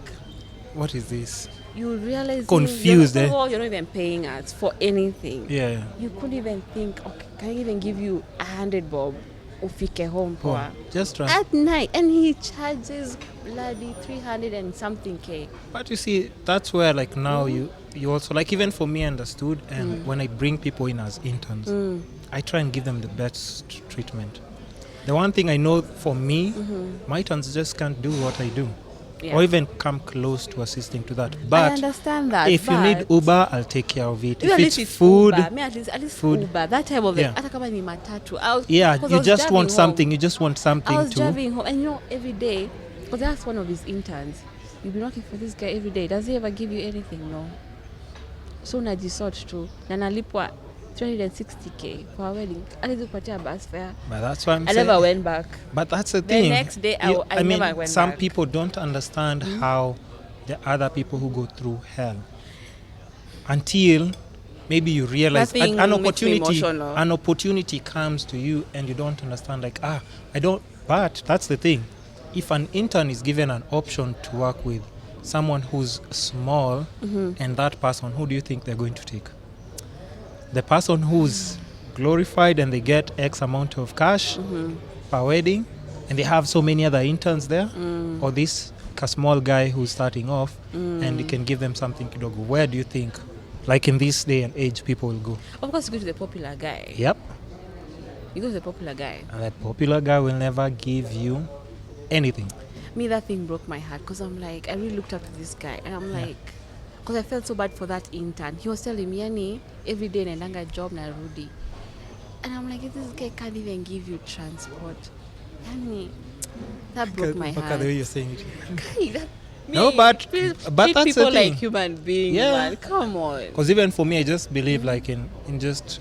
what is this? You realize confused. You're not even paying us for anything. Yeah. You couldn't even think, okay, can I even give you 100 bob? Ufike home poa. Just try. At night, and he charges bloody 300 and something K. But you see, that's where now you also even for me understood, and when I bring people in as interns, I try and give them the best treatment. The one thing I know for me, my interns just can't do what I do. Or even come close to assisting to that. But I understand that. If you need Uber, I'll take care of it. If it's food, at least food. Uber. That time of the matatu. You just want something. You just want something. I was driving home, and every day, because that's one of his interns. You've been working for this guy every day. Does he ever give you anything? No. So najisort tu na nalipwa 360K for a wedding. I didn't put a bus fare. But that's what I'm I saying. never went back. But that's the The thing. next day, I mean, never went some back. people don't understand how the other people who go through hell until maybe you realize Nothing an makes me opportunity emotional. an opportunity comes to you and you don't understand, like, I don't. But that's the thing. If an intern is given an option to work with someone who's small and that person, who do you think they're going to take? The person who's glorified and they get X amount of cash per wedding and they have so many other interns there, or this small guy who's starting off and you can give them something kidogo? Where do you think, like in this day and age, people will go? Of course, you go to the popular guy. Yep. You go to the popular guy. And that popular guy will never give you anything. Me, that thing broke my heart because I'm like, I really looked up to this guy and I'm like, because I felt so bad for that intern. He was telling me, Yani, every day naendanga job na rudi. And I'm like, this guy can't even give you transport. Yani, that broke my heart. The way you're saying it. Guy, that, No, me, but treat that's the people thing. like human beings, Yeah. man. Come on. Because even for me, I just believe like in just,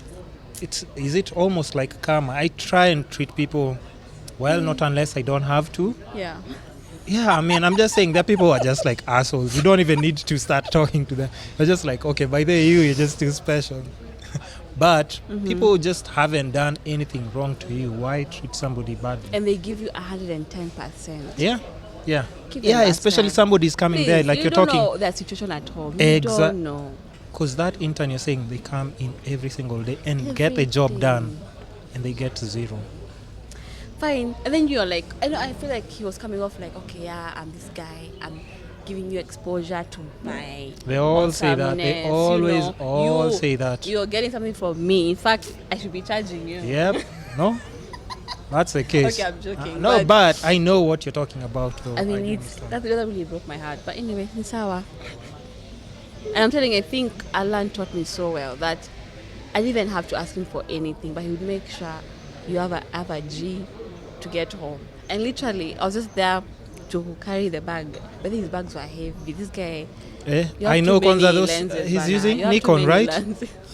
is it almost like karma? I try and treat people well, not unless I don't have to. Yeah. Yeah, I mean, I'm just saying that people are just like assholes. You don't even need to start talking to them. They're just like, okay, by the way, you're just too special. But people just haven't done anything wrong to you. Why treat somebody badly? And they give you 110%. Yeah, yeah. Give them Yeah, that especially time. somebody's coming there, Please, like you you're don't talking. know that situation at all. You don't know. Because that intern, you're saying, they come in every single day and get the job done, and they get 0. Fine. And then you're like, I feel like he was coming off like, okay, yeah, I'm this guy. I'm giving you exposure to my They all say that. They always say that. You're getting something from me. In fact, I should be charging you. Yep. No? That's the case. Okay, I'm joking. No, but I know what you're talking about, though. I mean, that really broke my heart. But anyway, it's sour. And I'm telling you, I think Alan taught me so well that I didn't even have to ask him for anything, but he would make sure you have a G to get home. And literally, I was just there to carry the bag. But these bags were heavy. This guy, I know Kwanza those he's using Nikon, right?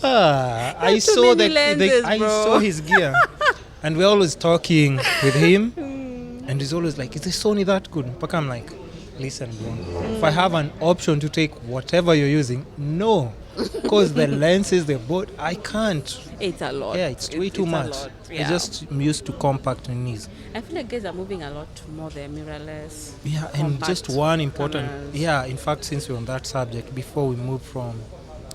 I saw I saw his gear. And we're always talking with him. And he's always like, is the Sony that good? But I'm like, listen, bro. If I have an option to take whatever you're using, no. Because the lenses, the board, I can't. It's a lot. Yeah, it's way too much. Yeah. I just used to compact knees. I feel like guys are moving a lot more the mirrorless. Yeah, and just one important. cameras. Yeah, in fact, since we're on that subject, before we move from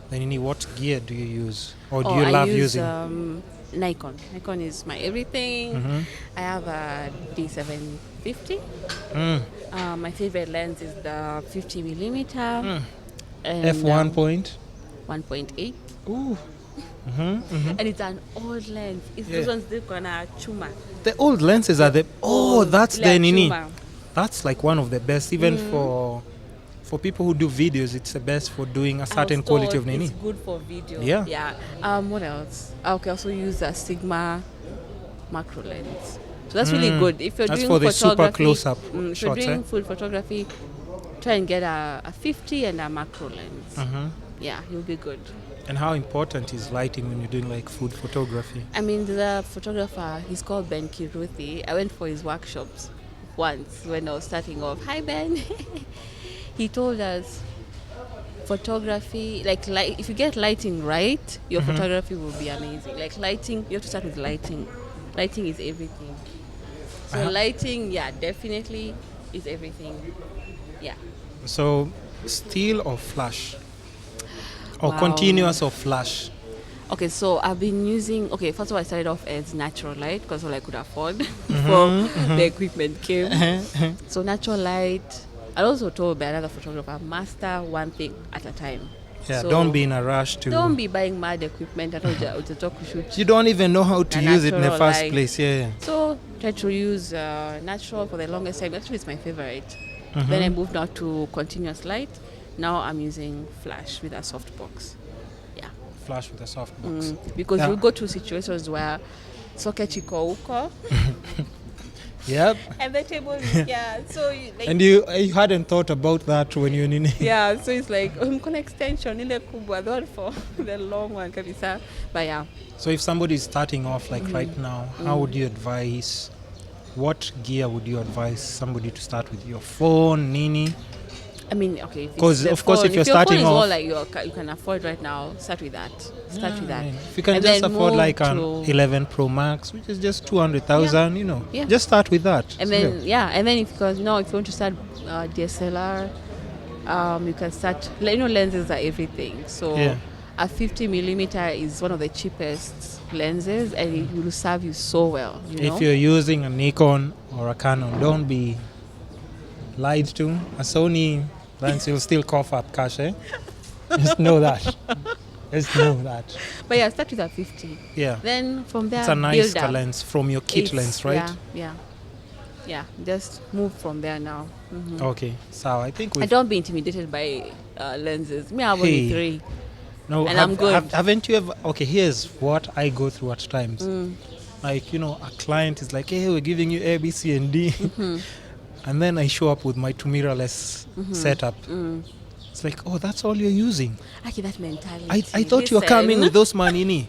the Nini, what gear do you use? Or do you love I use, using? Nikon. Nikon is my everything. I have a D750. My favorite lens is the 50 millimeter. And, F1 point? 1.8. Ooh. And it's an old lens. It's those ones they're gonna chuma. The old lenses are the... Oh, that's the Nini. chuma. That's like one of the best, even for people who do videos. It's the best for doing a certain quality of Nini. It's good for video. Yeah. Yeah. What else? I also use a Sigma macro lens. So that's really good. If you're That's doing for the photography, super close-up if you're shots, doing full photography, try and get a 50 and a macro lens. Yeah, you'll be good. And how important is lighting when you're doing like food photography? I mean, the photographer, he's called Ben Kiruthi. I went for his workshops once when I was starting off. Hi, Ben. He told us photography, like if you get lighting right, your photography will be amazing. Like lighting, you have to start with lighting. Lighting is everything. So lighting, yeah, definitely is everything. Yeah. So, still or flash? Or Wow. continuous or flash? Okay, so I've been using, first of all, I started off as natural light because all I could afford before the equipment came. So natural light. I also told by another photographer, master one thing at a time. Yeah, So don't be in a rush to... Don't be buying mad equipment at all. You don't even know how to A use it in the natural first light. place. Yeah. So try to use natural for the longest time. Actually, it's my favorite. Then I moved now to continuous light. Now I'm using flash with a softbox. Yeah. Flash with a softbox. Because Yeah. you go to situations where socket iko huko. Yep. And the table is, yeah. So, And you hadn't thought about that when you're in. yeah, so it's like, extension, ile kubwa, the one for the long one, kabisa. But yeah. So if somebody is starting off like right now, how would you advise, what gear would you advise somebody to start with? Your phone, nini? I mean, okay. Because of course, if you're your starting phone is off, all like you can afford right now, start with that. Start with that. If you can And just then afford move like an to- 11 Pro Max, which is just 200,000, Yeah. just start with that. And then and then if you want to start DSLR, you can start. Lenses are everything. So Yeah. a 50mm is one of the cheapest lenses, and it will serve you so well. If you're using a Nikon or a Canon, don't be lied to. A Sony lens will still cough up cash, eh? Just know that. Just know that. But yeah, start with a 50. Yeah. Then from there, It's a nice build up. lens from your kit lens, right? Yeah. Just move from there now. Okay. So I think And don't be intimidated by lenses. Me, I have only 3. No, and I'm good. Haven't you ever? Okay, here's what I go through at times. Like, a client is like, hey, we're giving you A, B, C, and D. And then I show up with my 2 mirrorless setup. It's like, oh, that's all you're using. Actually, that mentality. I thought you were coming with those manini.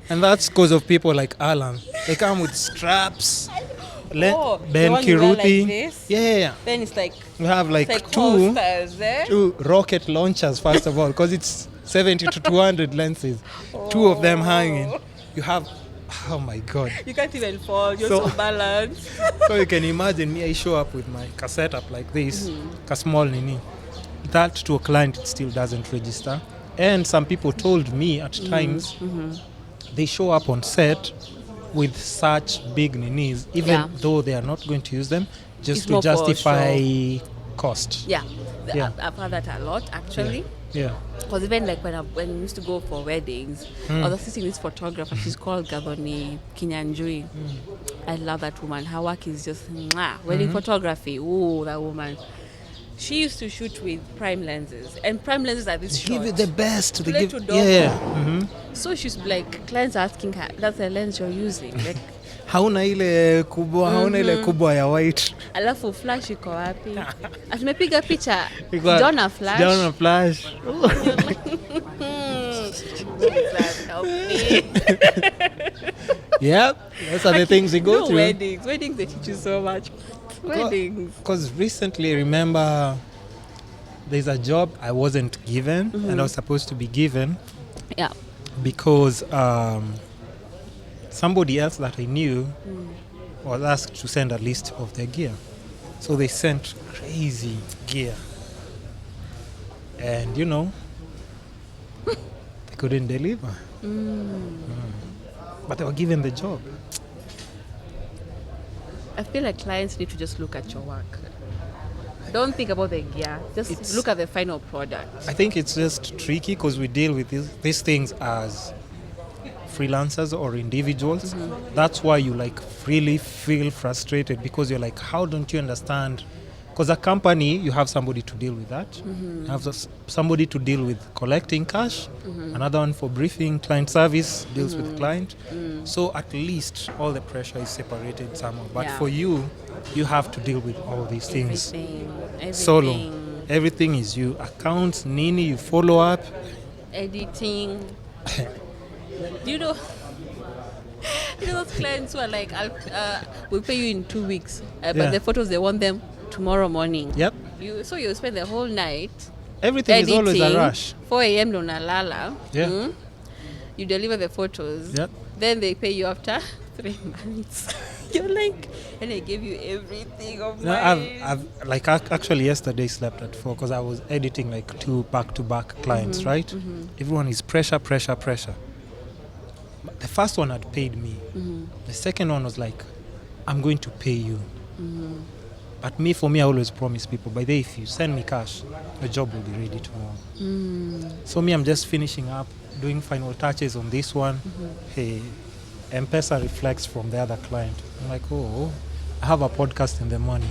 And that's because of people like Alan. They come with straps. Ben the one you wear like Kiruti. this? Yeah. Then it's like, We have like two holsters, eh? 2 rocket launchers, first of all, because it's 70 to 200 lenses. 2 of them hanging. You have, oh my God. You can't even fall. You're So- so balanced. So you can imagine me, I show up with my cassette up like this, a small nini. That to a client, it still doesn't register. And some people told me at times, they show up on set with such big ninis, even though they are not going to use them, just It's to more for justify cost. Yeah. Yeah. I've heard that a lot, actually. Yeah. Because even like when we used to go for weddings, I was assisting this photographer. She's called Gathoni Kinyanjui. I love that woman. Her work is just mwah. Wedding photography. Ooh, that woman. She used to shoot with prime lenses, and prime lenses are this short. Give it the best. They Play give, to double. yeah. So she's like, clients are asking her, that's the lens you're using. Like, Hauna ile kubwa ya white. alafu flash iko wapi? Atumepiga picha. Because Don't flash. Don't flash. Jesus, help me. Yeah, those are the things we go through. Weddings, they teach you so much. Weddings. Because recently, remember, there's a job I wasn't given and I was supposed to be given Yeah. because somebody else that I knew was asked to send a list of their gear. So they sent crazy gear. And, they couldn't deliver. But they were given the job. I feel like clients need to just look at your work. Don't think about the gear. Just look at the final product. I think it's just tricky because we deal with these things as freelancers or individuals. That's why you really feel frustrated because you're like, how don't you understand? Because a company, you have somebody to deal with that. You have somebody to deal with collecting cash. Another one for briefing, client service deals with client. So at least all the pressure is separated somehow. But for you have to deal with all these things Everything. solo. Everything is you. Accounts, nini, you follow up. Editing. Do you know those clients who are like, we'll pay you in 2 weeks, but the photos, they want them tomorrow morning. Yep. So you spend the whole night Everything editing, is always a rush. 4 a.m. unalala. Yeah. You deliver the photos. Yep. Then they pay you after 3 months. You're like, and I gave you everything of mine. I've actually yesterday slept at 4 because I was editing 2 back-to-back clients, right? Everyone is pressure. But the first one had paid me. The second one was like, I'm going to pay you. But for me, I always promise people, by the way, if you send me cash, the job will be ready tomorrow. So I'm just finishing up, doing final touches on this one. Hey, M-Pesa reflects from the other client. I'm like, oh, I have a podcast in the morning.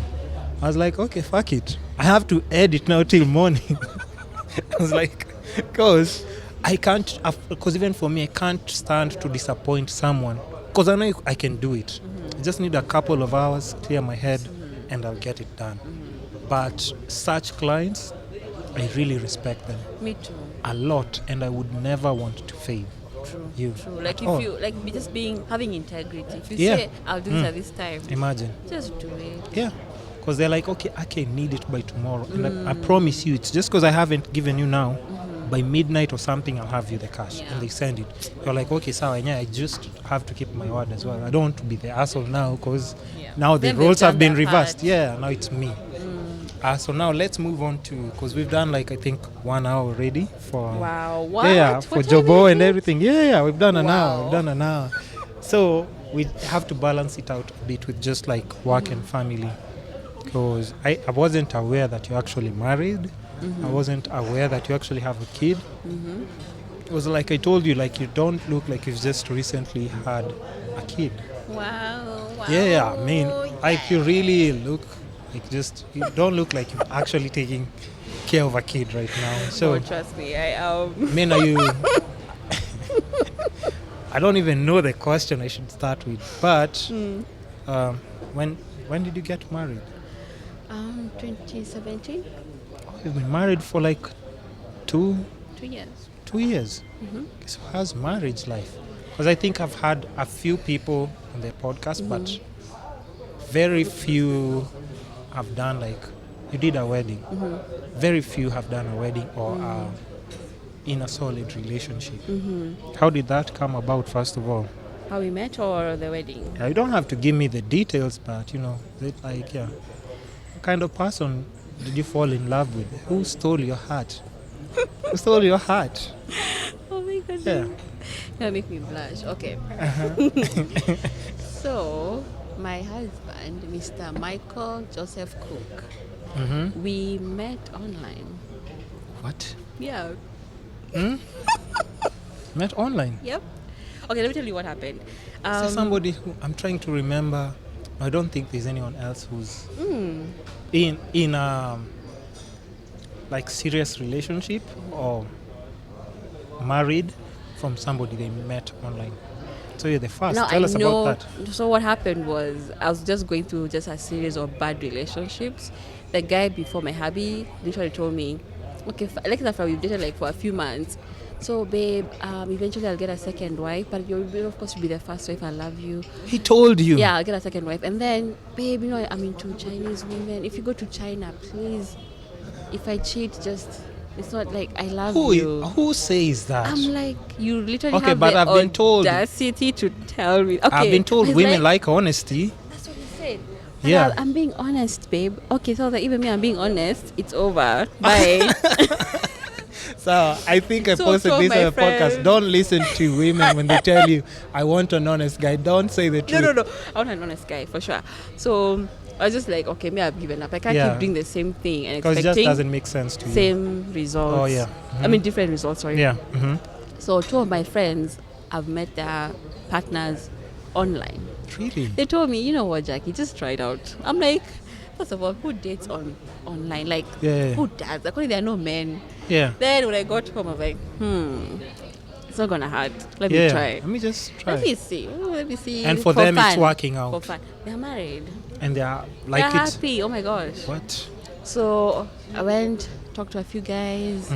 I was like, okay, fuck it. I have to edit now till morning. I was like, because I can't, because even for me, I can't stand to disappoint someone because I know I can do it. I just need a couple of hours, clear my head, and I'll get it done. But such clients, I really respect them Me too. a lot, and I would never want to fail you. True. Like at if all. you like be just having integrity. If you Yeah. say I'll do this at this time, Imagine. just do it. Yeah. Because they're like, okay, I can need it by tomorrow. And I promise you, it's just because I haven't given you now. By midnight or something, I'll have you the cash. Yeah. And they send it. You're like, okay, so I just have to keep my word as well. I don't want to be the asshole now because Yeah. now the Then they've roles have done been their reversed. part. Yeah, now it's me. So now let's move on to, because we've done like, I think 1 hour already for... Wow. What? Yeah, for What time Jobo is and it? everything. Yeah, we've done an hour. Wow. We've done an hour. So we have to balance it out a bit with just like work and family. Because I wasn't aware that you're actually married. I wasn't aware that you actually have a kid. It was like I told you, like you don't look like you've just recently had a kid. Wow. Yeah, I mean, like you really look like you don't look like you're actually taking care of a kid right now. So, Oh, trust me, I I mean, are you? I don't even know the question I should start with, but when did you get married? 2017, You've been married for like 2 2 years. 2 years. So how's marriage life? Because I think I've had a few people on their podcast, but very few have done like, you did a wedding. Very few have done a wedding or are in a solid relationship. How did that come about, first of all? How we met or the wedding? You don't have to give me the details, but what kind of person did you fall in love with? Who stole your heart? Who stole your heart? Oh my goodness. Yeah. That make me blush. Okay. So, my husband, Mr. Michael Joseph Cook, we met online. What? Yeah. Met online? Yep. Okay, let me tell you what happened. Is there somebody who I'm trying to remember? I don't think there's anyone else who's in like serious relationship or married from somebody they met online. So you're the first. Now Tell I us know. about that. So what happened was I was just going through just a series of bad relationships. The guy before my hubby literally told me, okay, like after we've dated like for a few months, so babe, eventually I'll get a second wife, but you'll of course be the first wife. I love you. He told you. Yeah, I'll get a second wife, and then babe, you know I'm into Chinese women. If you go to China, please, if I cheat, just it's not like I love you. Who says that? I'm like, you literally Okay, have but the I've been told- audacity to tell me. Okay, I've been told he's women like honesty. That's what he said. Yeah. I'm being honest, babe. Okay, so that even me, I'm being honest. It's over. Bye. So I think I So posted told this my on a podcast. friend. Don't listen to women when they tell you, I want an honest guy. Don't say the truth. No. I want an honest guy for sure. So I was just like, okay, me, I've given up. I can't Yeah. keep doing the same thing and Because it just expecting doesn't make sense to you. same results. Oh, yeah. I mean, different results. Sorry. Yeah. So two of my friends have met their partners online. Really? They told me, you know what, Jackie, just try it out. I'm like, first of all, who dates online? Like, Yeah. who does? Like, there are no men. Yeah. Then when I got home, I was like, it's not gonna hurt. Let Yeah. me try. Let me just try. Let me see. Let me see. And for them, it's fun. working For out. fun. They're married. And they are like They're it. happy. Oh my gosh. What? So I went, talked to a few guys.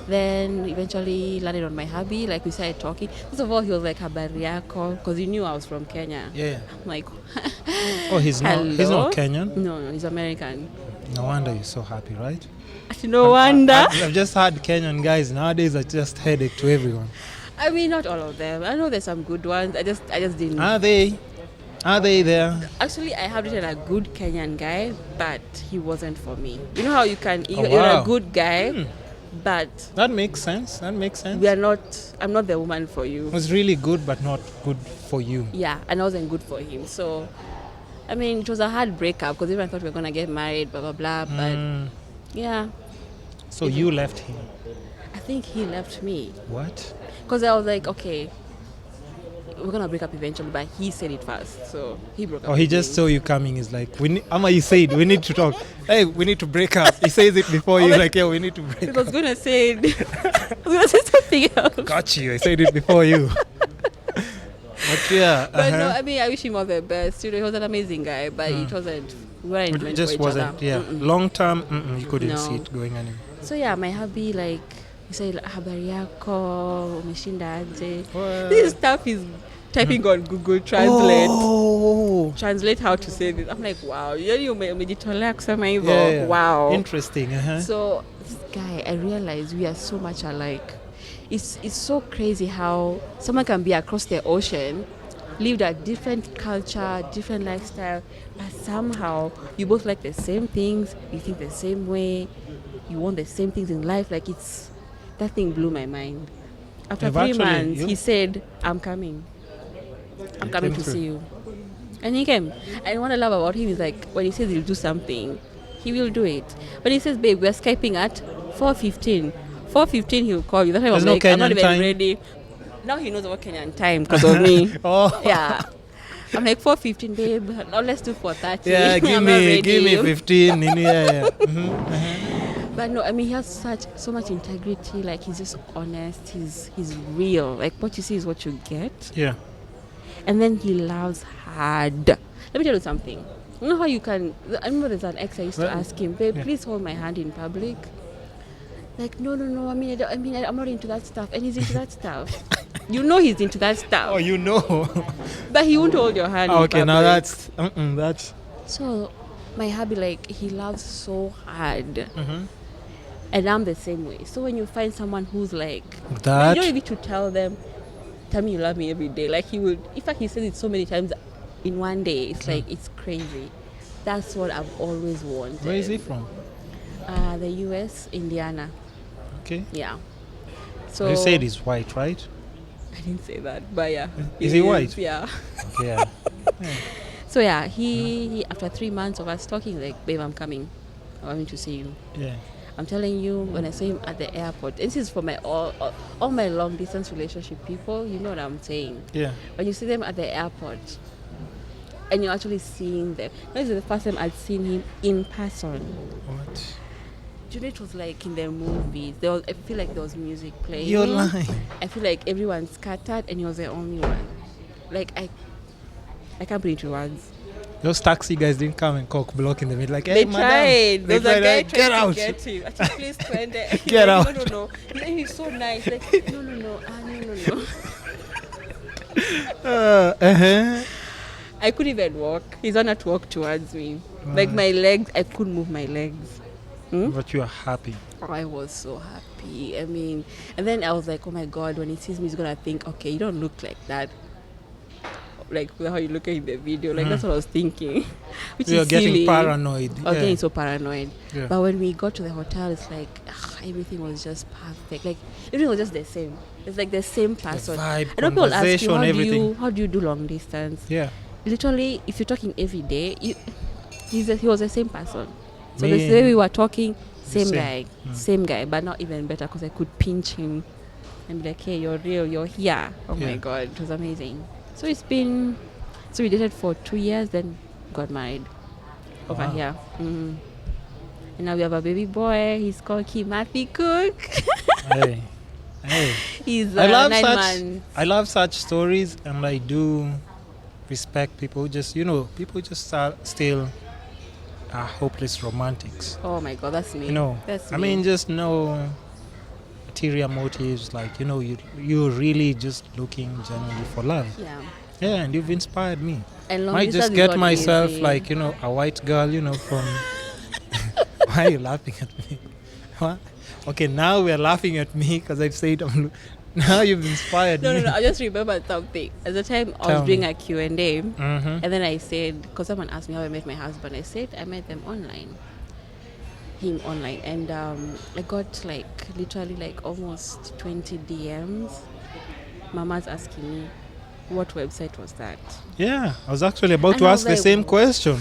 Then eventually landed on my hubby. Like we started talking. First of all, he was like habari yako, because he knew I was from Kenya. Yeah. I'm like, Oh, he's not hello? Kenyan? No, he's American. No wonder you're so happy, right? No wonder. I've just had Kenyan guys nowadays are just headache to everyone. I mean, not all of them. I know there's some good ones. I just didn't. Are they? Are they there? Actually, I have dated a good Kenyan guy, but he wasn't for me. You know how you can, you're wow. a good guy, but That makes sense. That makes sense. we are not, I'm not the woman for you. It was really good, but not good for you. Yeah, and I wasn't good for him. So, I mean, it was a hard breakup because even I thought we were going to get married, blah, blah, blah. But yeah, So you left him. I think he left me What? because I was like, okay, we're going to break up eventually, but he said it first. So he broke up. Or he with just me. saw you coming. He's like, Amma, you said we need to talk. Hey, we need to break up. He says it before you. Like, yeah, we need to break I up. was going to say, I was going to say something else. Got you. I said it before you. But yeah. But no, I mean, I wish him all the best. You know, he was an amazing guy, but it wasn't. We weren't meant It just for each wasn't. other. Yeah. Mm-mm. Long term, you couldn't No. see it going anywhere. So yeah, my hubby, like, you say habari yako, umeshinda aje. What? This stuff is typing on Google Translate. Oh. Translate how to say this. I'm like, wow, umejitolea kusema hivyo. Yeah. Wow. Interesting. So this guy, I realized we are so much alike. It's so crazy how someone can be across the ocean, lived a different culture, different lifestyle, but somehow you both like the same things, you think the same way, you want the same things in life. Like that thing blew my mind. After 3 months, he said, I'm coming to see you. And he came. And what I love about him is like when he says he'll do something, he will do it. But he says, babe, we're Skyping at 4:15. 4:15 he'll call you. That time I was like, I'm not even ready. Now he knows about Kenyan time because of me. Yeah. I'm like 4:15, babe. Now let's do 4:30. Yeah, give me 15. Yeah. But no, I mean, he has so much integrity. Like, he's just honest. He's real. Like, what you see is what you get. Yeah. And then he loves hard. Let me tell you something. You know how you can... I remember there's an ex I used to ask him, babe, please hold my hand in public. Like, no. I mean, I'm not into that stuff. And he's into that stuff. You know he's into that stuff. Oh, you know. But he won't hold your hand in public. Now that's... So, my hubby, like, he loves so hard. Mm-hmm. And I'm the same way. So when you find someone who's like... That... You don't need to tell them, tell me you love me every day. Like, he will... In fact, he says it so many times in one day. It's like, it's crazy. That's what I've always wanted. Where is he from? The US, Indiana. Okay. Yeah. So You said he's white, right? I didn't say that, but yeah. Is he white? Yeah. Okay, yeah. So yeah, he after 3 months of us talking, like, babe, I'm coming. I want to see you. Yeah. I'm telling you, when I saw him at the airport, this is for my all my long distance relationship people, you know what I'm saying. Yeah. When you see them at the airport and you're actually seeing them. This is the first time I'd seen him in person. What? Do you know, it was like in the movies. I feel like there was music playing. You're lying. I feel like everyone scattered and he was the only one. Like, I can't put it into words. Those taxi guys didn't come and cock block in the middle. Like, They hey, tried. There was a guy get out. to get him. I said, please, Twende. Get like, out. No. Then he's so nice. Like, no. No. I couldn't even walk. He's on to walk towards me. Like, my legs, I couldn't move my legs. But you are happy. Oh, I was so happy. I mean, and then I was like, oh my God, when he sees me, he's going to think, okay, you don't look like that. Like how you look in the video. Like, that's what I was thinking. Which You're is getting silly. paranoid. I was getting so paranoid. Yeah. But when we got to the hotel, it's like, everything was just perfect. Like, everything was just the same. It's like the same person. The vibe, I know people ask you, everything. how do you do long distance? Yeah. Literally, if you're talking every day, he was the same person. So Me. the way we were talking, same same. guy, same guy, but not even better because I could pinch him and be like, hey, you're real, you're here. Oh my God, it was amazing. So we dated for 2 years, then got married over here. Mm. And now we have a baby boy. He's called Kimathi Cook. Hey. He's 9 months. I love such stories, and I do respect people who just, are still hopeless romantics. Oh my God, that's me. That's me. I mean, just no ulterior motives. Like, you're really just looking genuinely for love. Yeah. Yeah, and you've inspired me. And long might distance just is get not myself easy. like, a white girl, from... Why are you laughing at me? What? Okay, now we're laughing at me because I've said now you've inspired me. No, I just remembered something. At the time, I was doing a Q&A, and then I said, because someone asked me how I met my husband, I said I met him online, and I got literally almost 20 DMs. Mama's asking me, what website was that? Yeah, I was actually about to ask the same question.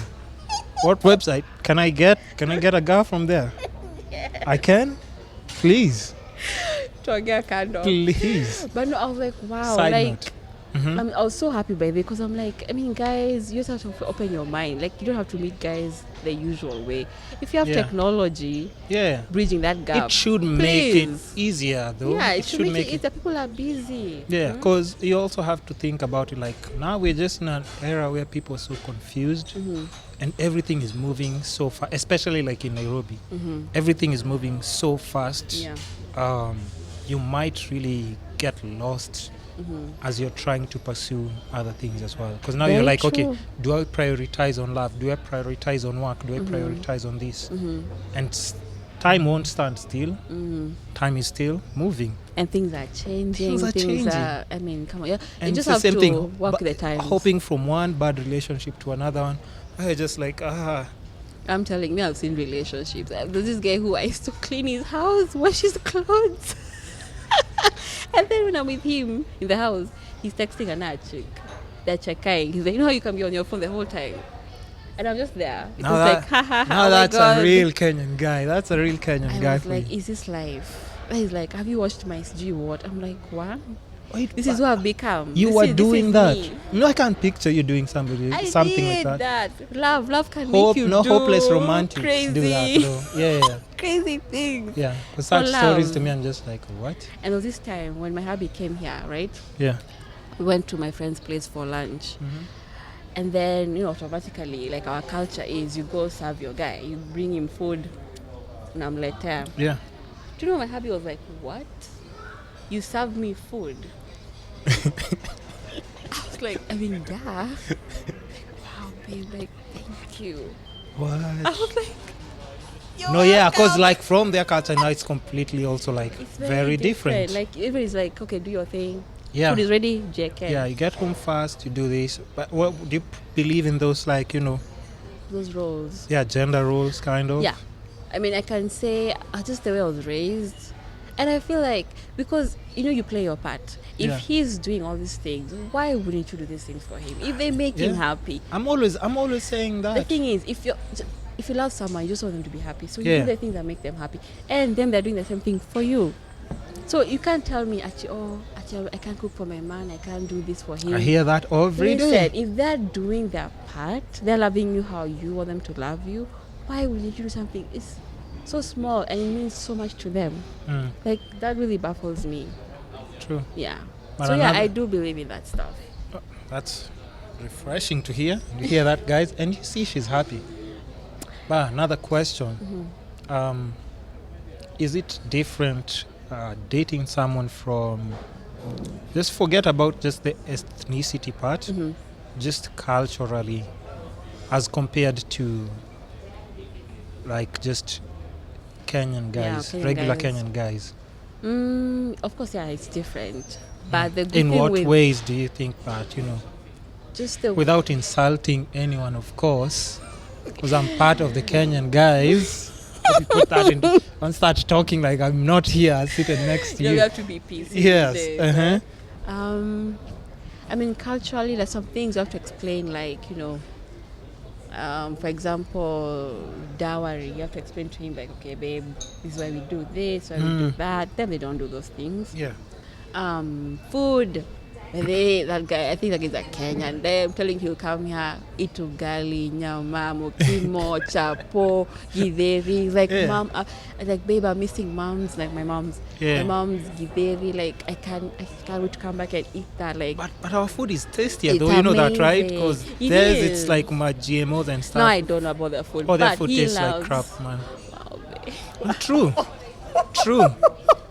What website? Can I get a girl from there? Yeah. I can? Please. Please. But no, I was like, wow. Side note. I was so happy by the way, because I'm like, I mean, guys, you just have to open your mind. Like, you don't have to meet guys the usual way. If you have technology, bridging that gap, it should make it easier, though. Yeah, it should make it easier. People are busy. Yeah, because you also have to think about it. Like, now we're just in an era where people are so confused, and everything is moving so fast. Especially like in Nairobi, everything is moving so fast. Yeah. You might really get lost as you're trying to pursue other things as well. Because now you're like, okay, do I prioritize on love? Do I prioritize on work? Do I prioritize on this? And time won't stand still. Time is still moving. And things are changing. I mean, come on. Yeah. And you just have to work with the times. Hopping from one bad relationship to another one. I just like, I'm telling you, I've seen relationships. There's this guy who I used to clean his house, wash his clothes. And then when I'm with him in the house, he's texting another chick. They're checking. He's like, you know how you can be on your phone the whole time? And I'm just there. It's like, ha ha ha. Now that's a real Kenyan guy. That's a real Kenyan guy. I was like, is this life? And he's like, have you watched my SG what? I'm like, what? Wait, this is what I've become. You were doing that. No, I can't picture you doing something like that. Love can make you do hopeless romantics crazy. Do that, though. Yeah. Crazy things. Yeah, because such stories to me, I'm just like, what? And there was this time when my hubby came here, right? Yeah. We went to my friend's place for lunch. And then, automatically, like our culture is you go serve your guy. You bring him food. And I'm like, yeah. Do you know my hubby was like, what? You serve me food? I was like, I mean, yeah. Like, wow, babe, like, thank you. What? I was like, because like from their culture now it's completely also like it's very different. Like everybody's like, okay, do your thing. Yeah. Food is ready, JK. Yeah, you get home fast, you do this. But what do you believe in those like, those roles? Yeah, gender roles kind of. Yeah. I mean, I can say just the way I was raised. And I feel like, because, you play your part. If he's doing all these things, why wouldn't you do these things for him? If they make him happy. I'm always saying that. The thing is, if you love someone, you just want them to be happy. So you do the things that make them happy. And then they're doing the same thing for you. So you can't tell me, actually, I can't cook for my man, I can't do this for him. I hear that every day. If they're doing their part, they're loving you how you want them to love you, why wouldn't you do something? It's so small and it means so much to them. Like, that really baffles me. True. Yeah. But so I do believe in that stuff. That's refreshing to hear. You hear that, guys? And you see she's happy. But another question. Is it different dating someone from... Just forget about just the ethnicity part. Just culturally, as compared to like just Kenyan guys, regular Kenyan guys. Of course, it's different. But the good in thing what ways do you think that, just the without insulting anyone, of course, because I'm part of the Kenyan guys. You put that in, don't start talking like I'm not here, sitting next to you. You have to be peaceful. Yes. I mean, culturally, there's some things you have to explain, like, for example, dowry. You have to explain to him, like, okay, babe, this is why we do this, why we do that. Then they don't do those things. Yeah. Food. That guy, I think that is a Kenyan. They're telling he'll come here, eat ugali, nyama, mokimo, chapo, githeri. Like, mom, like, babe, I'm missing moms, like my mom's. My mom's githeri, like, I can't wait to come back and eat that. Like, but our food is tastier, though. You know that, right? Because it's like my GMOs and stuff. No, I don't know about the food. Oh, their food tastes like crap, man. Wow, True.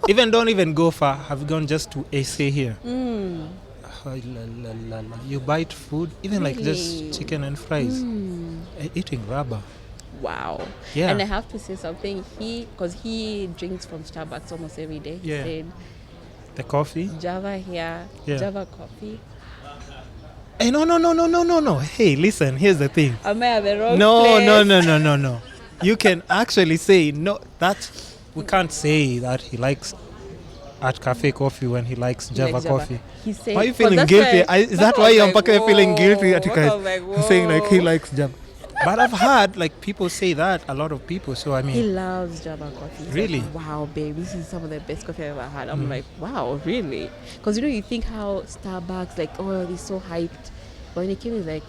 Don't even go far. Have gone just to SA here. You bite food, even like just chicken and fries. Eating rubber. Wow. Yeah. And I have to say something. Because he drinks from Starbucks almost every day. He said, the coffee? Java here. Yeah. Java coffee. Hey, no. Hey, listen, here's the thing. Am I at the wrong place? No. You can actually say, no, we can't say that he likes at cafe coffee when he likes Java coffee. Why are you feeling guilty? Is that why you're feeling guilty at saying like he likes Java? But I've heard like people say that, a lot of people. So I He mean, loves Java coffee. He's Really? like, wow, babe, this is some of the best coffee I've ever had. I'm like, wow, really? Because you think how Starbucks, like, oh, they're so hyped. But when it came, it's like,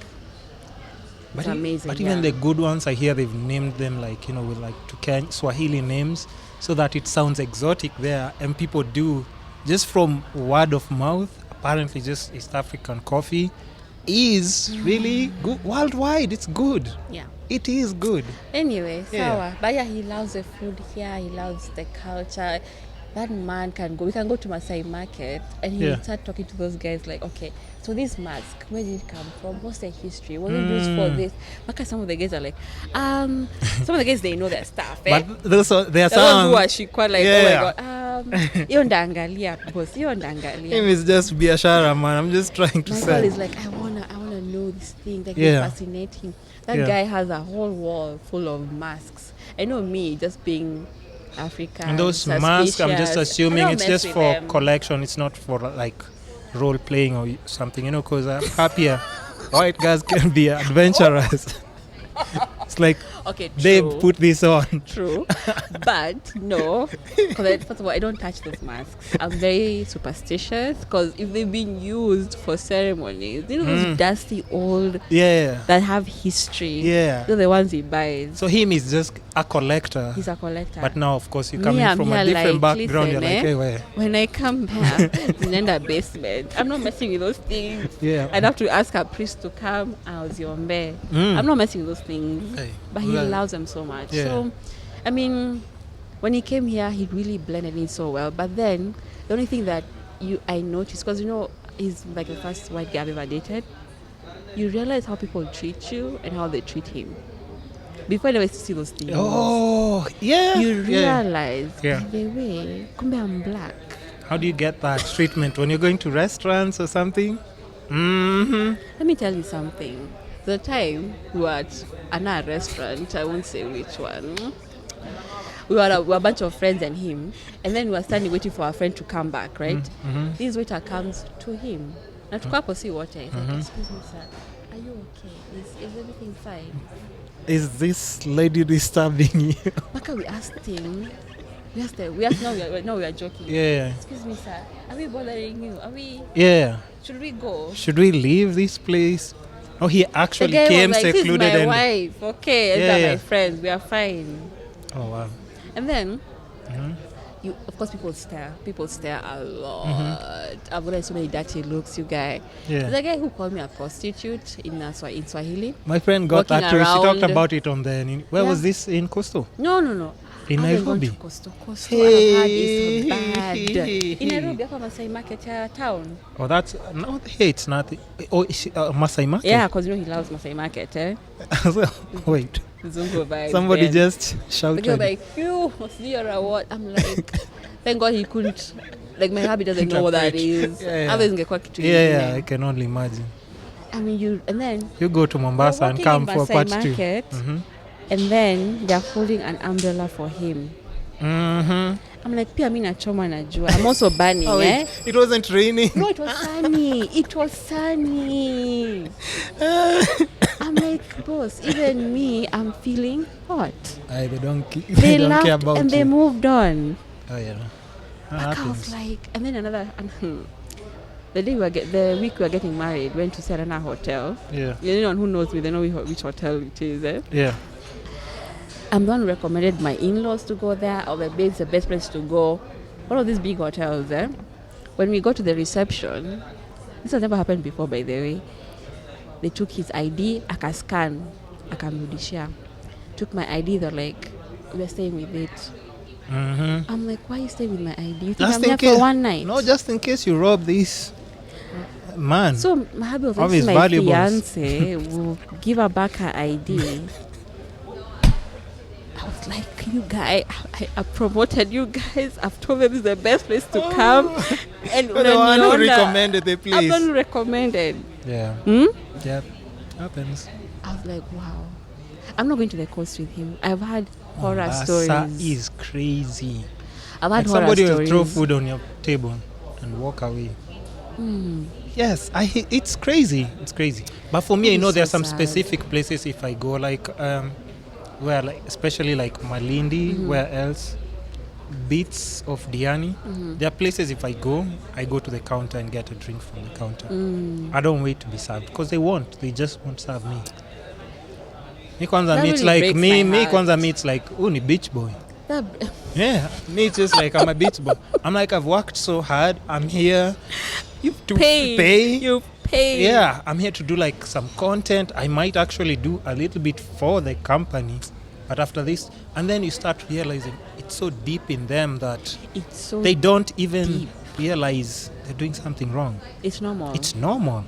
it's amazing. But even the good ones, I hear they've named them like, with like Swahili names so that it sounds exotic there. And people do, just from word of mouth, apparently just East African coffee is really good. Worldwide, it's good. Yeah. It is good. Anyway, Yeah. sour. But yeah, he loves the food here. He loves the culture. That man can go. We can go to Masai Market and he'll start talking to those guys like, okay, so this mask, where did it come from? What's the history? Was it used for this? Because some of the guys are like, some of the guys, they know their stuff. But there are some. Those who are shikwa like, oh my God, hiyo ndaangalia, boss, hiyo ndaangalia. Him is just biashara, man. I'm just trying to My say. girl is like, I wanna know this thing. Like, it's fascinating. That guy has a whole wall full of masks. I know me, just being African. And those masks, I'm just assuming it's just for collection. It's not for like role playing or something, because I'm happier. White guys can be adventurous. It's like, okay, they put this on. True. But no, because first of all, I don't touch those masks. I'm very superstitious because if they've been used for ceremonies, those dusty old that have history. Yeah. Those are the ones he buys. So him is just a collector. He's a collector. But now, of course, you're coming from a different background. You're like, hey, where? When I come back in the basement, I'm not messing with those things. Yeah. I'd have to ask a priest to come. I was your man. I'm not messing with those things. Hey. But he loves them so much. Yeah. So, I mean, when he came here, he really blended in so well. But then, the only thing that I noticed, because he's like the first white guy I've ever dated, you realize how people treat you and how they treat him. Before I never used to see those things. Oh, yeah. You realize, by the way, kumbe I'm black. How do you get that treatment when you're going to restaurants or something? Let me tell you something. The time we were at another restaurant, I won't say which one. We were a bunch of friends and him, and then we were standing waiting for our friend to come back, right? This waiter comes to him. Na tuko hapo si wote. He's like, excuse me, sir, are you okay? Is everything fine? Is this lady disturbing you? Maka, we asked him. Now we are joking. Yeah. Excuse me, sir, are we bothering you? Are we? Yeah. Should we go? Should we leave this place? Oh, he actually the guy came was like, secluded. This is my wife. Okay, these are my yeah. friends. We are fine. Oh wow. And then, of course, people stare a lot. I've got so many dirty looks, you guys. Yeah. The guy who called me a prostitute in Swahili. My friend got that too. She talked about it on the. Where was this, in Coastal? No. In Nairobi. Coastal. Hey. I've heard is bad. In Nairobi, after Masai Market town. Oh, that's no. Hey, it's not. Oh, Masai Market. Yeah, because he loves Masai Market. Wait. Somebody just shouted. They're like, you what? I'm like, thank God he couldn't. Like, my hubby doesn't know what that is. Yeah, I can only imagine. I mean, and then you go to Mombasa and come for part two. And then they're holding an umbrella for him. I'm like, pia mina choma na jua. I'm also burning, It wasn't raining. No, it was sunny. I'm like, boss, even me, I'm feeling hot. They don't They laughed care about and you. they moved on. Oh yeah. I was like, and then another. The week we were getting married, went to Serena Hotel. Yeah. Anyone who knows me, they know which hotel it is. Yeah. I'm the one who recommended my in-laws to go there, or it's the best place to go. One of these big hotels. When we got to the reception, this has never happened before, by the way. They took his ID, akascan, akamrudishia. Took my ID, they're like, we're staying with it. I'm like, why are you staying with my ID? You think I'm here for one night? No, just in case you rob this man. So my hubby was like, my fiance will give her back her ID. I was like, you guys, I promoted you guys. I've told them this is the best place to come. And the one who recommended the place. I'm the one who recommended. Yeah. Yeah. Happens. I was like, wow. I'm not going to the coast with him. I've had horror stories. Is crazy. I've had horror somebody stories. Will throw food on your table and walk away. Yes, it's crazy. It's crazy. But for me, It I know is there are so some sad. specific places if I go, like where, like especially like Malindi, where else, Beats of Diani. There are places if I go to the counter and get a drink from the counter. I don't wait to be served because they just won't serve me. Me kwanza That me, it's really like breaks me my heart. kwanza me, it's like ni beach boy. That, Yeah, me it's just like I'm a beach boy. I'm like, I've worked so hard. I'm here to pay. You pay. Yeah, I'm here to do like some content. I might actually do a little bit for the company, but after this, and then you start realizing it's so deep in them that It's so they don't even deep. realize they're doing something wrong. It's normal. It's normal.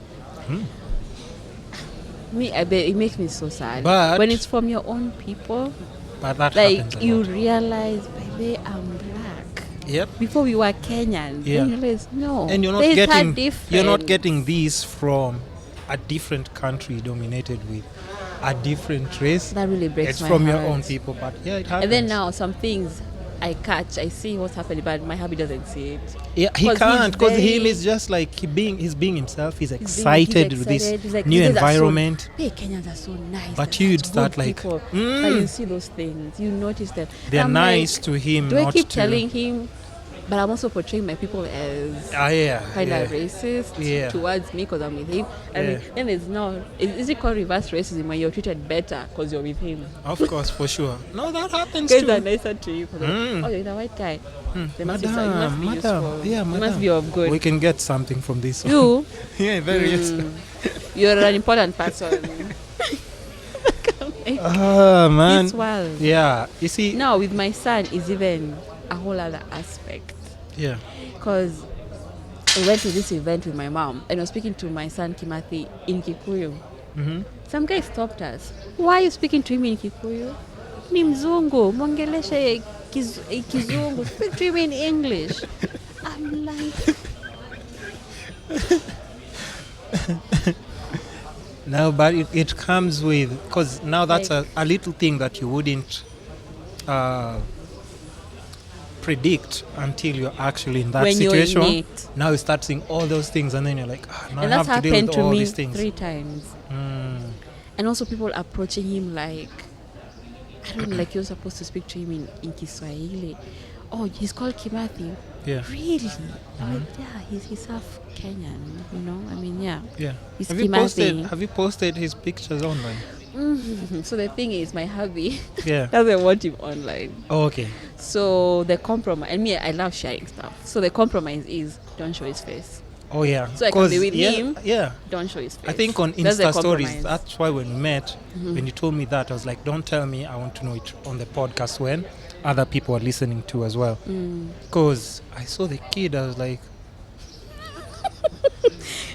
Me, I bet it makes me so sad. But- when it's from your own people, But that happens like a you lot. realize, baby, I'm black. Yep. Before we were Kenyans, Yeah. then you realize, no. And you're not there's a getting difference. you're not getting these from a different country dominated with a different race. That really breaks It's my from your heart. own people, but yeah, it happens. And then now some things I catch, I see what's happening, but my hubby doesn't see it. yeah, he 'cause can't he's because very- him is just like he's being himself. He's He's excited with this He's like, new "You guys are so- environment. hey, Kenyans are so nice. But they're you'd such start good like, people." mm. But you see those things, you notice them. They're I'm nice like, to him. do I not keep to, telling him? But I'm also portraying my people as yeah, kind yeah. of racist Yeah. towards me because I'm with him. I Yeah. mean, then there's no. Is it called reverse racism when you're treated better because you're with him? Of course, for sure. No, that happens Guys too. are nicer to you. 'Cause oh, you're the white guy. They must be, you must be useful. Yeah, You madam. must be of good. We can get something from this one. You, Yeah, very useful. you're an important person. Oh man. It's wild. Yeah, you see. Now with my son is even a whole other aspect Yeah. because I went to this event with my mom and I was speaking to my son Timothy in Kikuyu. Some guy stopped us. Why are you speaking to him in Kikuyu? Ni mzungu, mwongeleshe kizungu. Speak to him in English. I'm like, No, but it comes with, because now that's Like- a little thing that you wouldn't predict until you're actually in that When you're in situation. it. Now you start seeing all those things, and then you're like, now and I that's have to deal happened with to all me these things. 3 times. Mm. And also people approaching him like, I don't know, like you're supposed to speak to him in Kiswahili. Oh, he's called Kimathi. Yeah. Really? Oh, yeah, he's half Kenyan, you know? I mean, yeah. Yeah. He's Have you Kimathi. posted his pictures online? So the thing is, my hubby Yeah. doesn't want him online. Oh, okay. So the compromise, and me, I love sharing stuff. So the compromise is don't show his face. Oh, yeah. So I can 'Cause, be with yeah, him. Yeah. Don't show his face. I think on That's the Insta stories, compromise. that's why when we met, when you told me that, I was like, don't tell me, I want to know it on the podcast when other people are listening to as well. Because I saw the kid, I was like,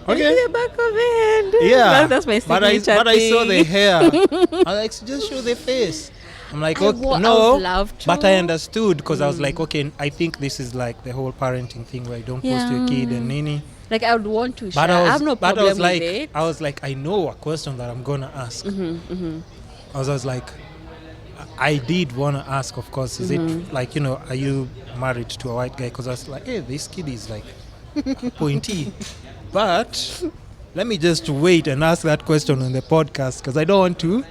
okay. The back of the head. Yeah. That's my but I signature saw the thing. hair. I was like, just show the face. I'm like, I okay, would no, love to. but I understood because I was like, okay, I think this is like the whole parenting thing where you don't post your kid and nini. Like I would want to share. But I have no but problem I was like, with it. I was like, I know a question that I'm gonna ask. I was like, I did want to ask, of course, is it like, are you married to a white guy? Because I was like, hey, this kid is like pointy. But let me just wait and ask that question on the podcast because I don't want to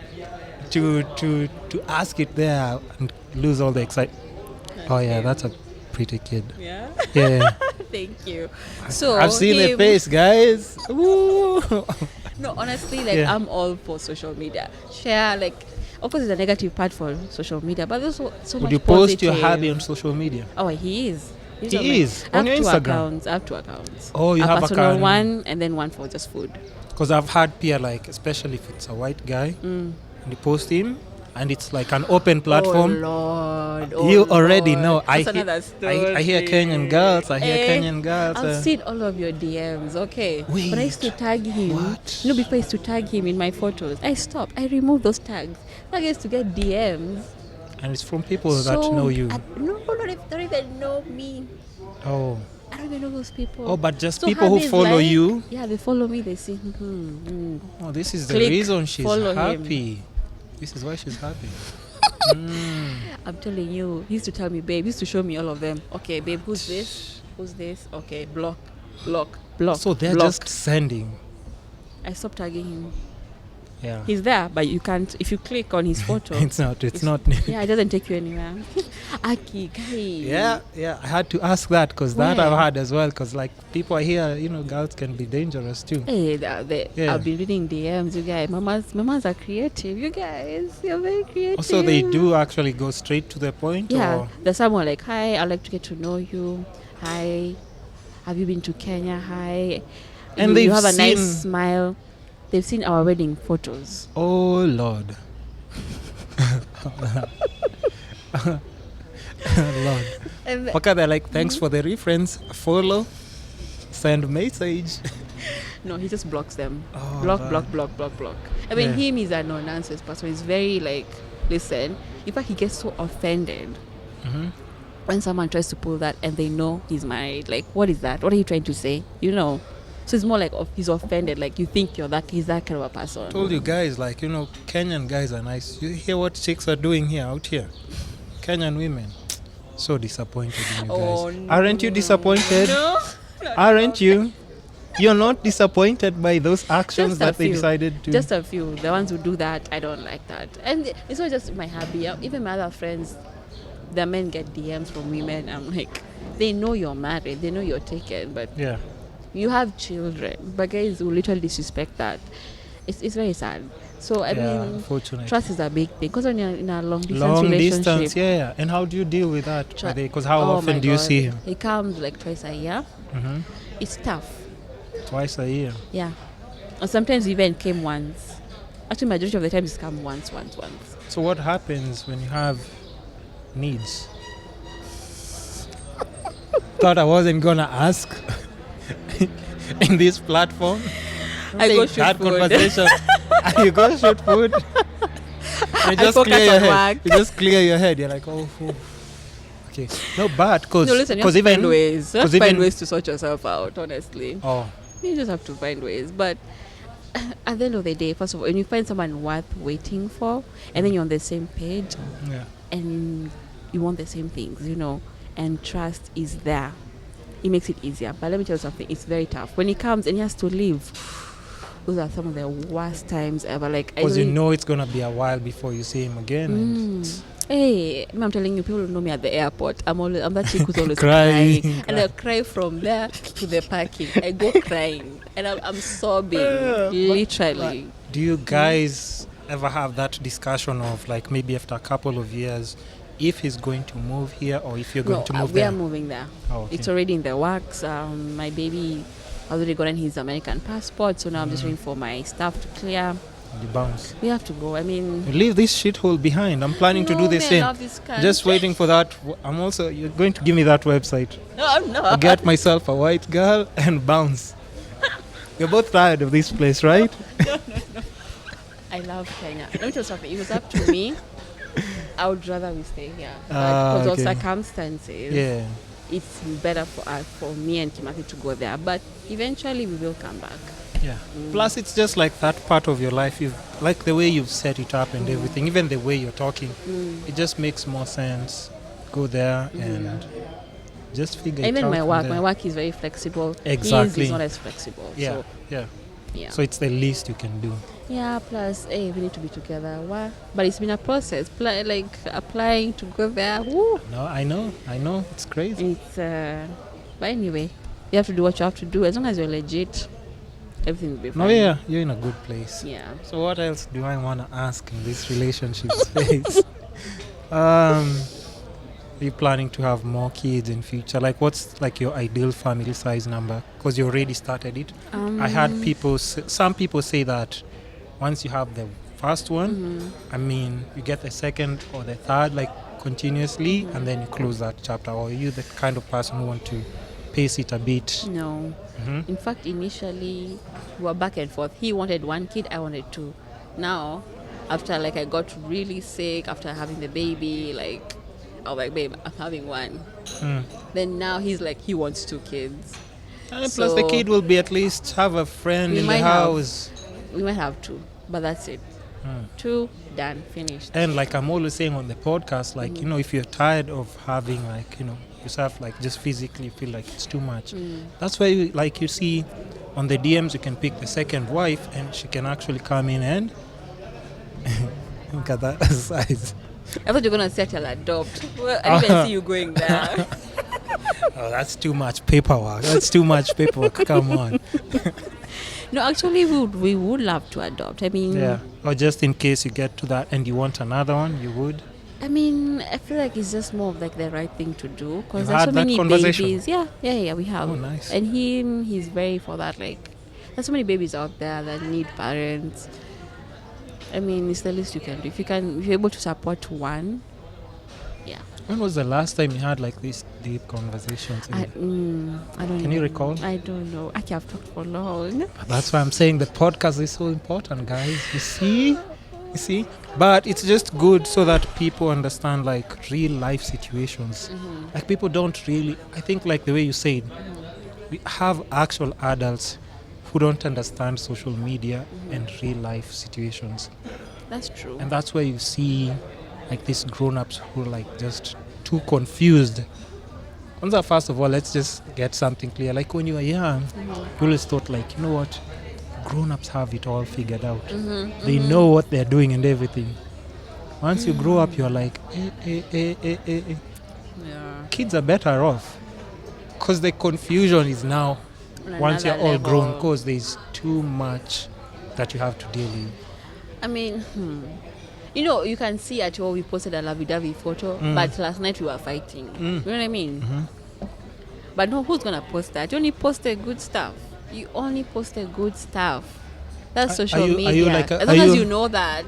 ask it there and lose all the excitement. Oh yeah, that's a pretty kid. Yeah. Yeah. Thank you. So I've seen the him- face, guys. Woo. No, honestly, like Yeah. I'm all for social media. Share, like, of course, there's a negative part for social media, but there's so Would much you post your positive. hubby on social media? Oh, he is. He's He on my- is? I have On your 2 Instagram? accounts. I have 2 accounts. Oh, you a have personal account. one and then one for just food. Because I've had peer, like, especially if it's a white guy, and you post him, and it's like an open platform. Oh Lord! You already know. That's I another I hear story. Kenyan girls. I hear Eh, Kenyan girls. I've seen all of your DMs. Okay. Wait, But I used to tag him. what? Before I used to tag him in my photos. I stopped. I removed those tags. I used to get DMs. And it's from people that know you. No, they don't even know me. Oh. I don't even know those people. Oh, but just So people who hubby's follow like- you. Yeah, they follow me. They see. Oh, this is the Click, reason she's follow him. happy. This is why she's happy. I'm telling you. He used to tell me, babe. He used to show me all of them. Okay, babe, who's this? Who's this? Okay, block. block. So they're block. just sending. I stopped tagging him. Yeah. He's there, but you can't. If you click on his photo, It's not. Yeah, it doesn't take you anywhere. Aki, guy. Yeah. I had to ask that because that Where? I've had as well. Because like people are here, girls can be dangerous too. Hey, Yeah. I've been reading DMs. You guys, mamas are creative. You guys, you're very creative. Also, they do actually go straight to the point. Yeah, Or? there's someone like, hi, I'd like to get to know you. Hi, have you been to Kenya? Hi, And you they've have a seen- nice smile. They've seen our wedding photos. Oh Lord. Lord. And Okay, they're like, thanks for the reference. Follow. Send message. no, he just blocks them. Oh, block. Lord. I mean, Yeah. him is a no-nonsense person. He's very like, listen. In fact, he gets so offended Mm-hmm. when someone tries to pull that and they know he's married. Like, what is that? What are you trying to say? So it's more like he's offended. Like, you think he's that kind of a person. Told you guys, like, Kenyan guys are nice. You hear what chicks are doing here, out here? Kenyan women. So disappointed in you guys. Oh, no. Aren't you disappointed? No. Aren't you? You're not disappointed by those actions Just a that they few. decided to... Just a few. The ones who do that, I don't like that. And it's not just my hobby. Even my other friends, the men get DMs from women. I'm like, they know you're married. They know you're taken. But Yeah. you have children. But guys will literally disrespect that. It's very sad. So, I mean, unfortunately. trust is a big thing. Because when you're in a long distance Long relationship. distance, yeah. And how do you deal with that? Because how Oh often my do you God. see him? He comes like twice a year. Mm-hmm. It's tough. Twice a year. Yeah. And sometimes he even came once. Actually, majority of the time he's come once. So what happens when you have needs? Thought I wasn't gonna ask in this platform. I go shoot That food. conversation. You go shoot food. You just focus clear your on head. work. You just clear your head. You're like, oh. Okay. No, but No, listen, you have to find ways. You have to find ways to sort yourself out, honestly. Oh, You just have to find ways. But at the end of the day, first of all, when you find someone worth waiting for, and then you're on the same page, yeah. and you want the same things, and trust is there, it makes it easier. But let me tell you something, it's very tough. When he comes and he has to leave, those are some of the worst times ever. Like, Because it's gonna be a while before you see him again. and Hey, I'm telling you, people know me at the airport. I'm that chick who's always Crying. crying. And I cry from there to the parking. I go crying. And I'm sobbing. Literally. Do you guys ever have that discussion of like maybe after a couple of years, if he's going to move here or if you're going to move we there? are moving there. Oh, okay. It's already in the works. My baby has already gotten his American passport. So now I'm just waiting for my stuff to clear. You bounce. We have to go. I mean... You leave this shithole behind. I'm planning to do the same. Just waiting for that. You're going to give me that website. No, I'm not. Get myself a white girl and bounce. You're both tired of this place, right? No. I love Kenya. Let me tell you something. If it was up to me, I would rather we stay here. Because of circumstances, Yeah. it's better for me and Timothy to go there. But eventually we will come back. Yeah. Plus, it's just like that part of your life. Like the way you've set it up and everything, even the way you're talking, it just makes more sense. Go there and just figure it out. Even from my there. work is very flexible. Exactly. He's not as flexible. Yeah. So, Yeah. yeah. So it's the least you can do. Yeah, plus, we need to be together. But it's been a process. Like applying to go there. Woo. No, I know. It's crazy. But anyway, you have to do what you have to do. As long as you're legit, everything will be fine. No, yeah, you're in a good place. Yeah. So what else do I want to ask in this relationship space? Are you planning to have more kids in future? Like, what's like your ideal family size number? Because you already started it. I had some people say that once you have the first one, I mean, you get the second or the third, like continuously, and then you close that chapter. Or are you the kind of person who want to pace it a bit? No. In fact, initially, we were back and forth. He wanted one kid, I wanted two. Now, after I got really sick after having the baby, I was like, babe, I'm having one. Then now he's like, he wants two kids. And plus the kid will be at least have a friend in the house. We might have two, but that's it. Two, done, finished. And like I'm always saying on the podcast, if you're tired of having yourself, like just physically feel like it's too much. That's why you see on the DMs you can pick the second wife and she can actually come in and look at that size. I thought you were going to say I'll adopt. Well, I didn't see you going there. Oh, that's too much paperwork. Come on. No, actually, we would love to adopt. I mean... Yeah. Or just in case you get to that and you want another one, you would? I mean, I feel like it's just more of like the right thing to do. Because there's had so that many conversation? babies. Yeah, we have. Oh, nice. And he's very for that. Like, there's so many babies out there that need parents. I mean, it's the least you can do. If you're able to support one, yeah. When was the last time you had like these deep conversations? I don't know. Can you recall? I don't know. Actually, I've talked for long. That's why I'm saying the podcast is so important, guys. You see? But it's just good so that people understand like real life situations. Like people don't really, I think like the way you said, we have actual adults who don't understand social media and real life situations. That's true. And that's where you see like these grown-ups who are like just too confused. First of all, let's just get something clear. Like when you were young, you always thought like, you know what, grown-ups have it all figured out. They know what they're doing and everything. Once you grow up, you're like, Yeah. Kids are better off. Because the confusion is now, once you're all grown, because there's too much that you have to deal with. I mean, you know, you can see at all we posted a lovey-dovey photo, but last night we were fighting. You know what I mean? But no, who's going to post that? You only post the good stuff. That's social media. Are you like as long as you know that.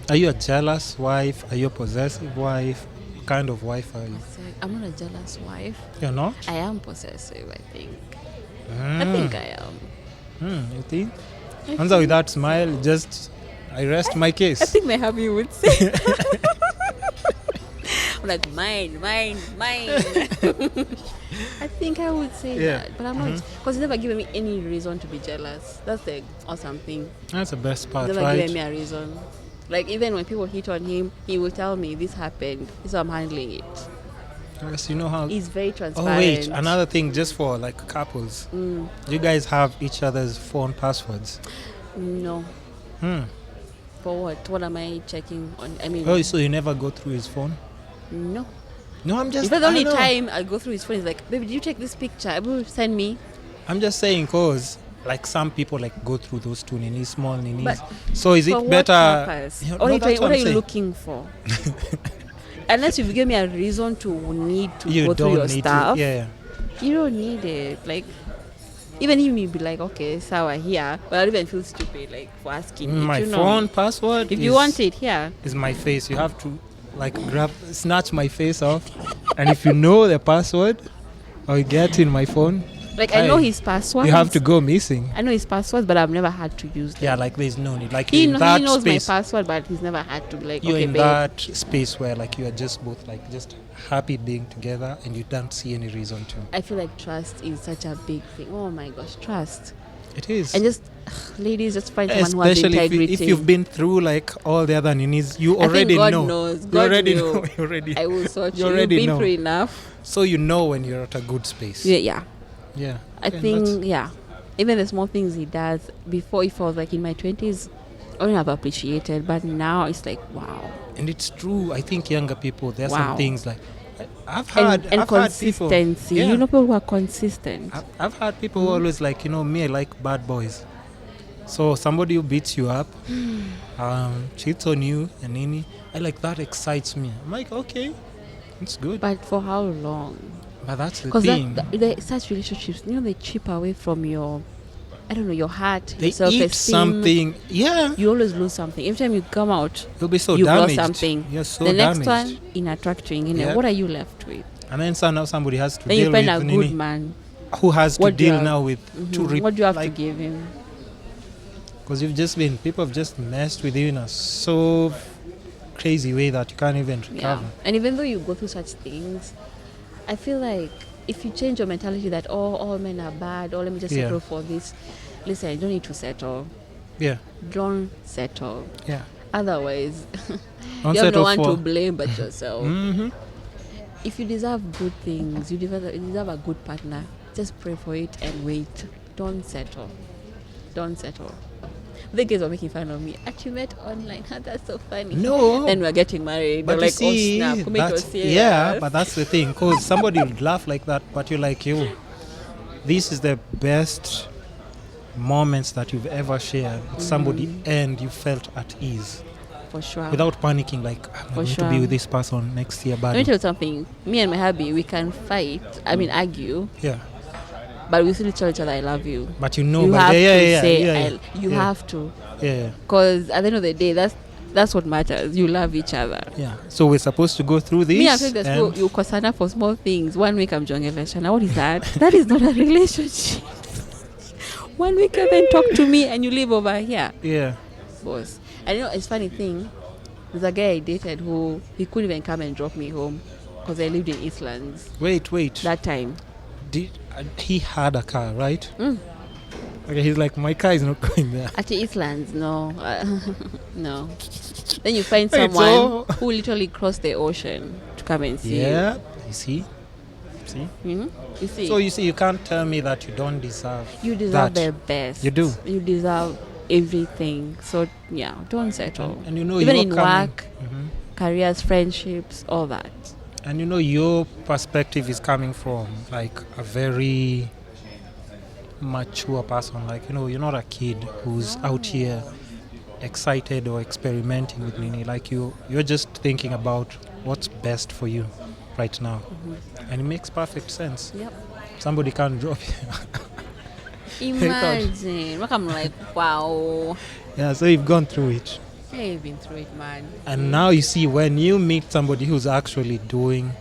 Are you a jealous wife? Are you a possessive wife? What kind of wife are you? I'm not a jealous wife. You're not? I am possessive, I think. I think I am. You think? Answer with that smile, I rest my case. I think my hubby would say. I'm like, mine. I think I would say that, but I'm not, because he's never given me any reason to be jealous. That's the awesome thing. That's the best part, He's right? never given me a reason. Like, even when people hit on him, he will tell me, this happened, this is how I'm handling it. Yes, you know how... He's very transparent. Oh, wait, another thing just for, like, couples. Do you guys have each other's phone passwords? No. For what? What am I checking on? I mean... Oh, so you never go through his phone? No. No, I'm just... In fact, the only time I go through his phone is like, baby, did you take this picture? Send me. I'm just saying, because... Like some people like go through those two ninis, small ninis. But so is it better? What are you looking for? Unless you give me a reason to need to go through your stuff, you don't need it. Like, even if you be like, okay, sour here, but I'll even feel stupid like for asking. My phone password. If you want it here, is my face. You have to like snatch my face off, and if you know the password, or you get in my phone. Like, I know his password. You have to go missing. I know his passwords, but I've never had to use them. Yeah, like there's no need. Like he in that knows space, my password, but he's never had to be like, you're okay, in babe. that space where like you are just both like just happy being together and you don't see any reason to. I feel like trust is such a big thing. Oh my gosh, trust. It is. And just, ladies, just find someone who has integrity. Especially if you've been through like all the other ninis, you already God know. Knows. You God already will. know. You already. I will sort you. Already You've been know. through enough. So you know when you're at a good space. Yeah. I Okay, think, even the small things he does, before if I was like in my 20s, I wouldn't have appreciated, but now it's like, wow. And it's true. I think younger people, there are some things like, I've heard I've consistency. had people, you know, people who are consistent. I've had people who always like, me, I like bad boys. So somebody who beats you up, cheats on you, and any, that excites me. I'm like, okay, it's good. But for how long? But that's the thing. Because such relationships, they chip away from your, your heart, they your self-esteem. Eat something. Yeah. You always lose something. Every time you come out, you'll be so you've damaged. Lost something. You're so the damaged. next one, in attracting, what are you left with? And then now somebody has to then deal with. Then you find a good man. Who has to deal now with. What do you have to give him? Because people have just messed with you in a so crazy way that you can't even recover. Yeah. And even though you go through such things, I feel like if you change your mentality that all men are bad, let me just settle for this. Listen, you don't need to settle. Yeah. Don't settle. Yeah. Otherwise, don't you have no one to blame but yourself. if you deserve good things, you deserve a good partner. Just pray for it and wait. Don't settle. Don't settle. The kids were making fun of me. Actually met online. That's so funny. No. Then we're getting married. But They're like, see, oh snap, yeah, but that's the thing. Because somebody would laugh like that, but you're like, yo, this is the best moments that you've ever shared with somebody and you felt at ease. For sure. Without panicking, like, I'm going to be with this person next year. But let me tell you something. Me and my hubby, we can fight. Argue. Yeah. But we still tell each other, I love you. But you know, you have to say, yeah. You have to. Yeah. Because at the end of the day, that's what matters. You love each other. Yeah. So we're supposed to go through this. Me, I think that you concern for small things. 1 week I'm joining Veshana. What is that? That is not a relationship. 1 week and then talk to me and you live over here. Yeah. Boss. And you know, it's funny thing. There's a guy I dated who he couldn't even come and drop me home because I lived in Eastlands. Wait. That time. He had a car, right? Mm. Okay, he's like, my car is not going there. At Eastlands, no. No. Then you find someone who literally crossed the ocean to come and see you. Yeah, you see? Mm-hmm. You see? So you can't tell me that you don't deserve You deserve that. the best. You do. You deserve everything. So, yeah, don't settle. And you know, even you're in coming, work, careers, friendships, all that. And you know, your perspective is coming from like a very mature person. Like, you know, you're not a kid who's out here excited or experimenting with Nini. Like you're just thinking about what's best for you right now. And it makes perfect sense. Yep. Somebody can't drop you. Imagine. I'm like, wow. Yeah, so you've gone through it. Yeah, you've been through it, man. And now you see, when you meet somebody who's actually doing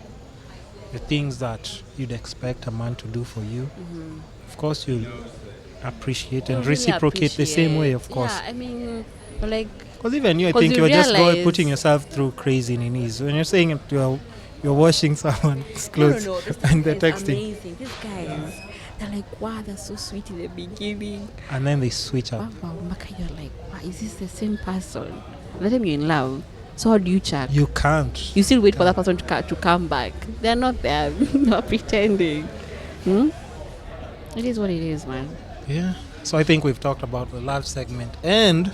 the things that you'd expect a man to do for you, of course you'll appreciate and reciprocate the same way, of course. Yeah, I mean, like... Because even you, I think you're just putting yourself through crazy ninis. When you're saying you're washing someone's clothes and they're texting. Amazing. These guys, they're like, wow, they're so sweet in the beginning. And then they switch up. Wow, you're like, wow, is this the same person? Let them you're in love. So how do you check? You can't. You still wait for that person to come back. They're not there. They're pretending. It is what it is, man. Yeah. So I think we've talked about the love segment, and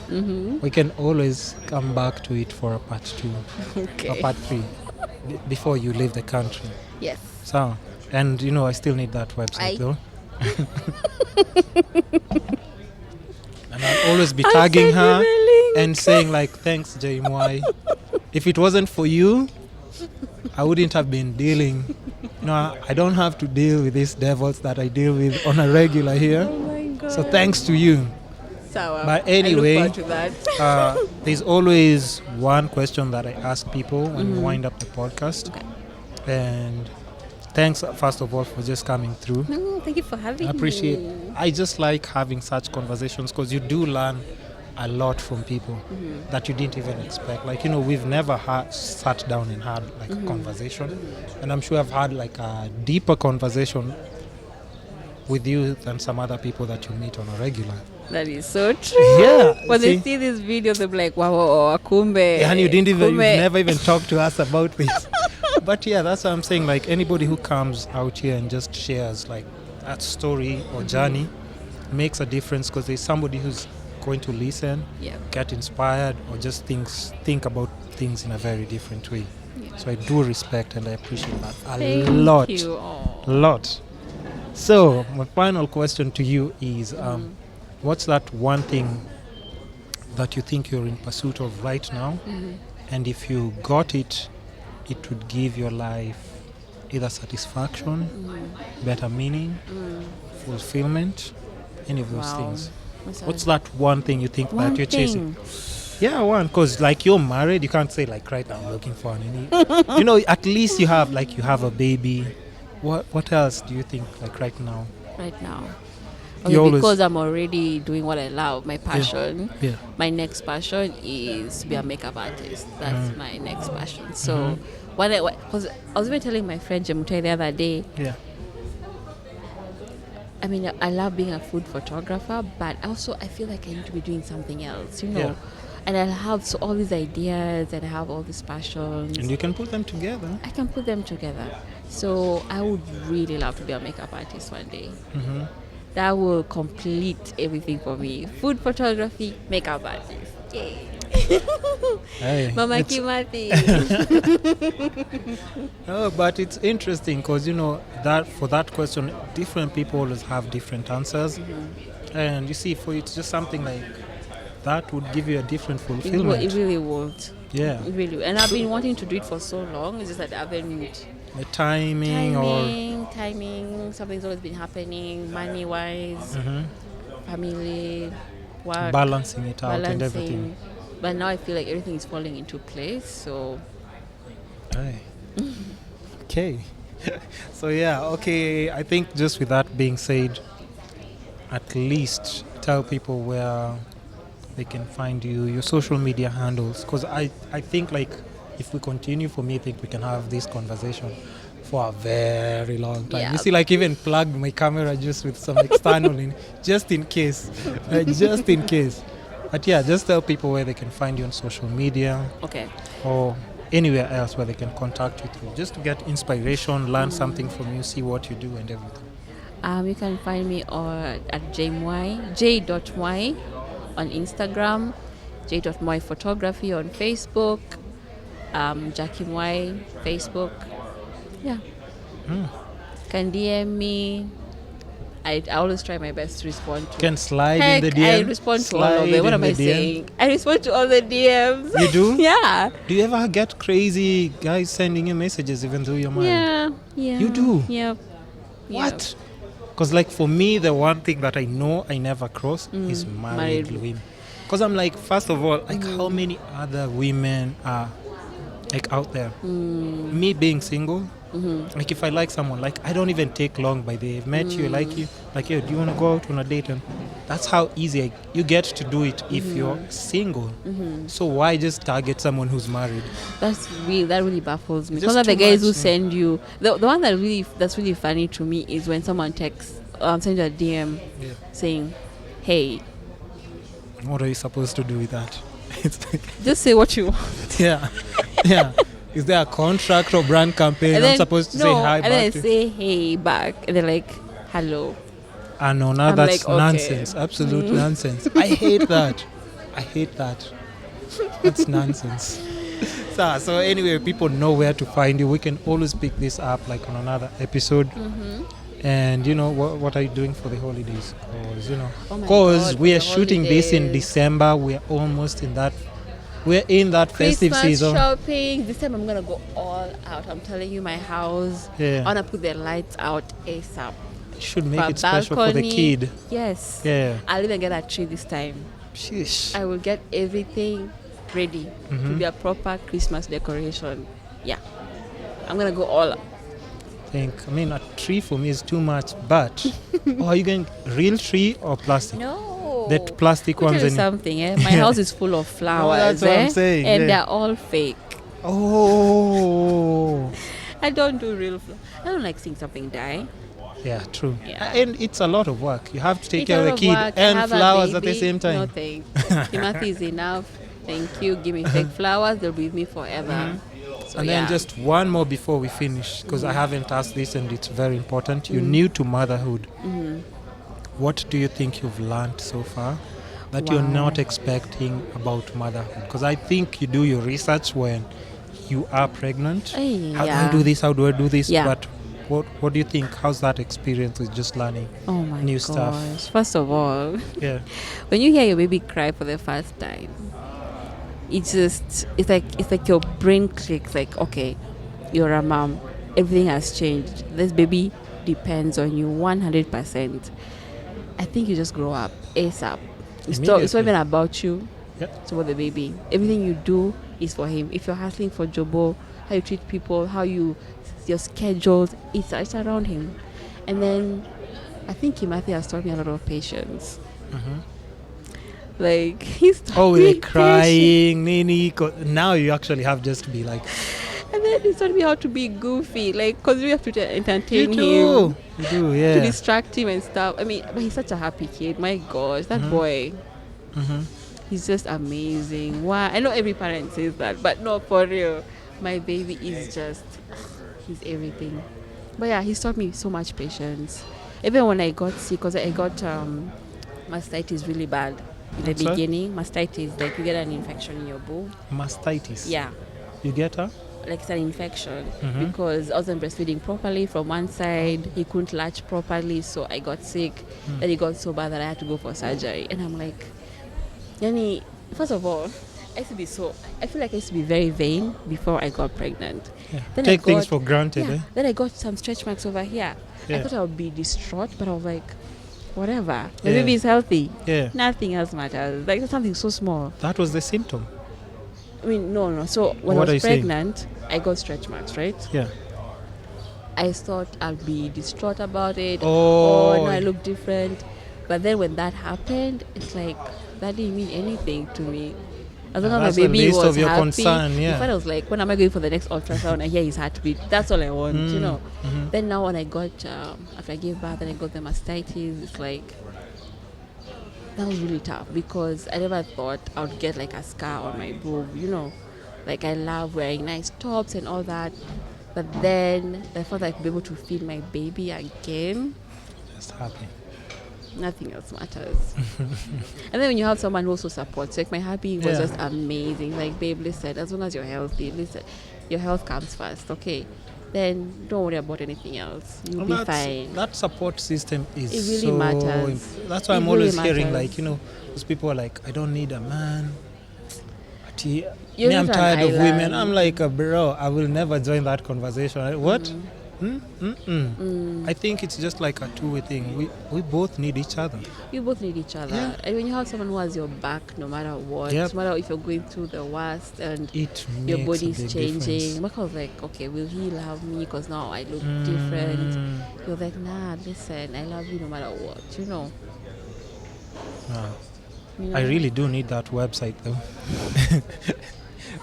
we can always come back to it for a part 2 or part 3 before you leave the country. Yes. So, and you know, I still need that website though. And I'll always be tagging her and saying like, thanks JMY. If it wasn't for you, I wouldn't have been dealing. You know, I don't have to deal with these devils that I deal with on a regular here. Oh my God. So thanks to you. But anyway, I look forward to that. there's always one question that I ask people when we wind up the podcast. Okay. And thanks, first of all, for just coming through. No, thank you for having me. I appreciate it. I just like having such conversations because you do learn a lot from people that you didn't even expect. Like, you know, we've never sat down and had like a conversation. And I'm sure I've had like a deeper conversation with you than some other people that you meet on a regular. That is so true. Yeah. When they see this video, they're like, wow, kumbe. Yeah, and you've never even talked to us about this. But yeah, that's what I'm saying. Like, anybody who comes out here and just shares like that story or journey makes a difference, because there's somebody who's going to listen, get inspired, or just think about things in a very different way. Yeah. So I do respect and I appreciate that a lot. Thank you. Lot. So my final question to you is, what's that one thing that you think you're in pursuit of right now? And if you got it, it would give your life either satisfaction, better meaning, fulfillment, any of those things. What's that one thing you think that you're chasing? Yeah, one, because like you're married, you can't say like right now I'm looking for an you know, at least you have a baby. What else do you think like right now? Right now. Okay, because I'm already doing what I love, my passion. Yeah. My next passion is to be a makeup artist. That's my next passion. So, because I was even telling my friend Jemutai the other day. Yeah. I mean, I love being a food photographer, but also I feel like I need to be doing something else. You know, And I'll have all these ideas and I have all these passions. And you can put them together. I can put them together. So I would really love to be a makeup artist one day. Mm-hmm. That will complete everything for me. Food photography, makeup artist. Yay. Hey, Mama Kimati. Oh, but it's interesting because, you know, that for that question, different people always have different answers. Mm-hmm. And you see, for you, it's just something like that would give you a different It fulfillment. really won't. Yeah. It really. And I've been wanting to do it for so long. It's just that I haven't. The timing Timing. Something's always been happening, money-wise, family, work, balancing it out and everything. But now I feel like everything is falling into place. So. Hey. Okay. So yeah, okay. I think just with that being said, at least tell people where they can find you, your social media handles. Because I think like if we continue, for me, I think we can have this conversation for a very long time. Yeah. You see, like even plugged my camera just with some external in, just in case. Just in case. But yeah, just tell people where they can find you on social media. Okay. Or anywhere else where they can contact you through, just to get inspiration, learn something from you, see what you do and everything. You can find me at j.y on Instagram, j.y photography on Facebook, Jackie Y Facebook. Yeah. Can DM me. I always try my best to respond to. Can slide in the DM. I respond to all of them. What am I saying? I respond to all the DMs. You do? Yeah. Do you ever get crazy guys sending you messages even though you're married? Yeah. You do? Yep. What? Because like for me, the one thing that I know I never cross is married women. Because I'm like, first of all, like how many other women are like out there? Me being single, like if I like someone, like I don't even take long by the met you, like you, like, yo, do you want to go out on a date? And that's how easy you get to do it if you're single. So why just target someone who's married? That really baffles me. Just Because of the too guys much, who send you, the one that's really funny to me is when someone texts, send you a DM saying, "Hey." What are you supposed to do with that? It's like, just say what you want. yeah. Is there a contract or brand campaign? And then, I'm supposed to say hi and back then I to? say hey back, and they're like, hello. No, I'm that's like, okay. nonsense. Absolute nonsense. I hate that. That's nonsense. So anyway, people know where to find you. We can always pick this up like on another episode. And you know, what are you doing for the holidays? Because, you know, we are shooting this in December. We're almost in that. We're in that festive Christmas season. shopping. This time I'm gonna go all out. I'm telling you, my house. Yeah. I wanna put the lights out ASAP. Should make For it special for the balcony. kid. Yes. Yeah. I'll even get a tree this time. Sheesh. I will get everything ready to be a proper Christmas decoration. Yeah. I'm gonna go all out. I mean, a tree for me is too much, but are you going real tree or plastic? No. The plastic Let me ones. tell you something, My house is full of flowers. that's what I'm saying, And they're all fake. Oh. I don't do real flowers. I don't like seeing something die. Yeah, true. Yeah. And it's a lot of work. You have to take It's care a of lot the kid work, and have a flowers at the baby. same time. No thanks. Timothy is enough. Thank you. Give me fake flowers. They'll be with me forever. So, And then just one more before we finish, because I haven't asked this and it's very important. You're new to motherhood. What do you think you've learned so far that you're not expecting about motherhood? Because I think you do your research when you are pregnant. How do I do this? How do I do this? Yeah. But what do you think? How's that experience with just learning new stuff? First of all, when you hear your baby cry for the first time, it's like your brain clicks, like, okay, you're a mom, everything has changed, this baby depends on you 100%. I think you just grow up ASAP. It's not even about you. It's about the baby. Everything you do is for him. If you're hustling for Jobo, how you treat people, your schedules, it's around him. And then I think Timothy has taught me a lot of patience. Like, he's they're crying, Nini. Now you actually have just to be like. And then he taught me how to be goofy, like, because we have to entertain him. You do, yeah. To distract him and stuff. I mean, but he's such a happy kid. My gosh, that boy. He's just amazing. Wow. I know every parent says that, but no, for real. My baby is just, he's everything. But yeah, he's taught me so much patience. Even when I got sick, because I got mastitis really bad in the What's that? beginning. Mastitis, like you get an infection in your boob. Mastitis. Yeah. You get her? Like it's an infection Mhm. because I wasn't breastfeeding properly from one side. He couldn't latch properly, so I got sick. Then it got so bad that I had to go for surgery. And I'm like, Yani, first of all, I feel like I used to be very vain before I got pregnant. Yeah. Then Take things for granted, yeah, eh? Then I got some stretch marks over here. Yeah. I thought I would be distraught, but I was like, whatever. The Yeah. baby is healthy. Yeah. Nothing else matters. Like something so small. That was the symptom. I mean, no. So when What I are you was saying? pregnant, I got stretch marks, right? Yeah. I thought I'd be distraught about it. Oh. No, I look different. But then when that happened, it's like that didn't mean anything to me. As long as That's my the baby least was of your happy. concern, yeah. In fact, I was like, when am I going for the next ultrasound? I hear his heartbeat. That's all I want, you know. Mhm. Then now when I got after I gave birth and I got the mastitis, it's like that was really tough because I never thought I would get like a scar on my boob, you know. Like I love wearing nice tops and all that. But then I thought I could be able to feed my baby again. Just happy. Nothing else matters. And then when you have someone who also supports, like my hubby was Yeah. just amazing. Like, babe, listen, as long as you're healthy, listen, your health comes first, okay? Then don't worry about anything else. You'll And be fine. that support system is It really so matters. That's why It I'm really always hearing, matters. like, you know, those people are like, I don't need a man. You're Me, I'm not an tired of women. island. I'm like, bro, I will never join that conversation. Like, what? I think it's just like a two-way thing. We both need each other. You both need each other. Yeah. And when you have someone who has your back, no matter what, Yep. no matter if you're going through the worst and It your makes body's a big changing. difference. Mark was like, okay, will he love me? Because now I look different. You're like, nah, listen, I love you no matter what, you know. Wow. You know? I really do need that website though.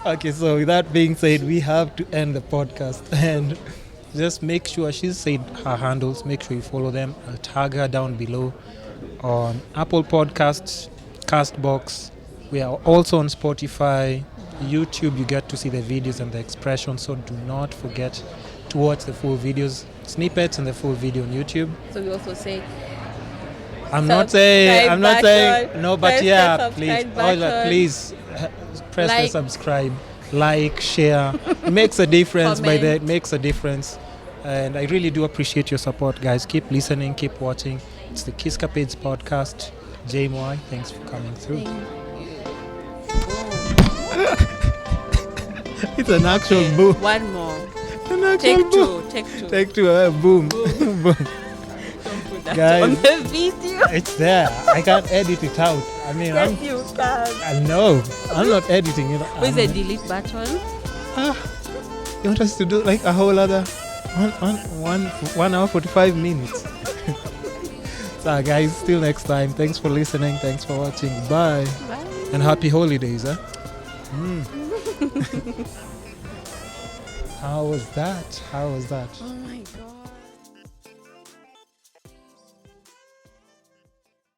Okay, so with that being said, we have to end the podcast and just make sure she's said her handles. Make sure you follow them. I'll tag her down below on Apple Podcasts, Castbox. We are also on Spotify, YouTube. You get to see the videos and the expressions. So do not forget to watch the full videos, snippets, and the full video on YouTube. So we also say, I'm not saying, button. no, but Press the yeah, subscribe please, all that, button. please press the Like. subscribe, like, share. It makes a difference. By Comment. that, it makes a difference. And I really do appreciate your support, guys. Keep listening, keep watching. It's the Kiskapades podcast. Jay Moy, thanks for coming through. It's an actual Okay, boom. one more. An actual Take boom. two. Take two. Take two. Boom. Boom. Don't put that Guys. on the video. It's there. I can't edit it out. I mean, Yes, you can. I know. I'm not editing it. Where's the delete button? You want us to do like a whole other 1 hour 45 minutes? So guys, till next time. Thanks for listening. Thanks for watching. Bye. Bye. And happy holidays, huh? How was that? Oh my God.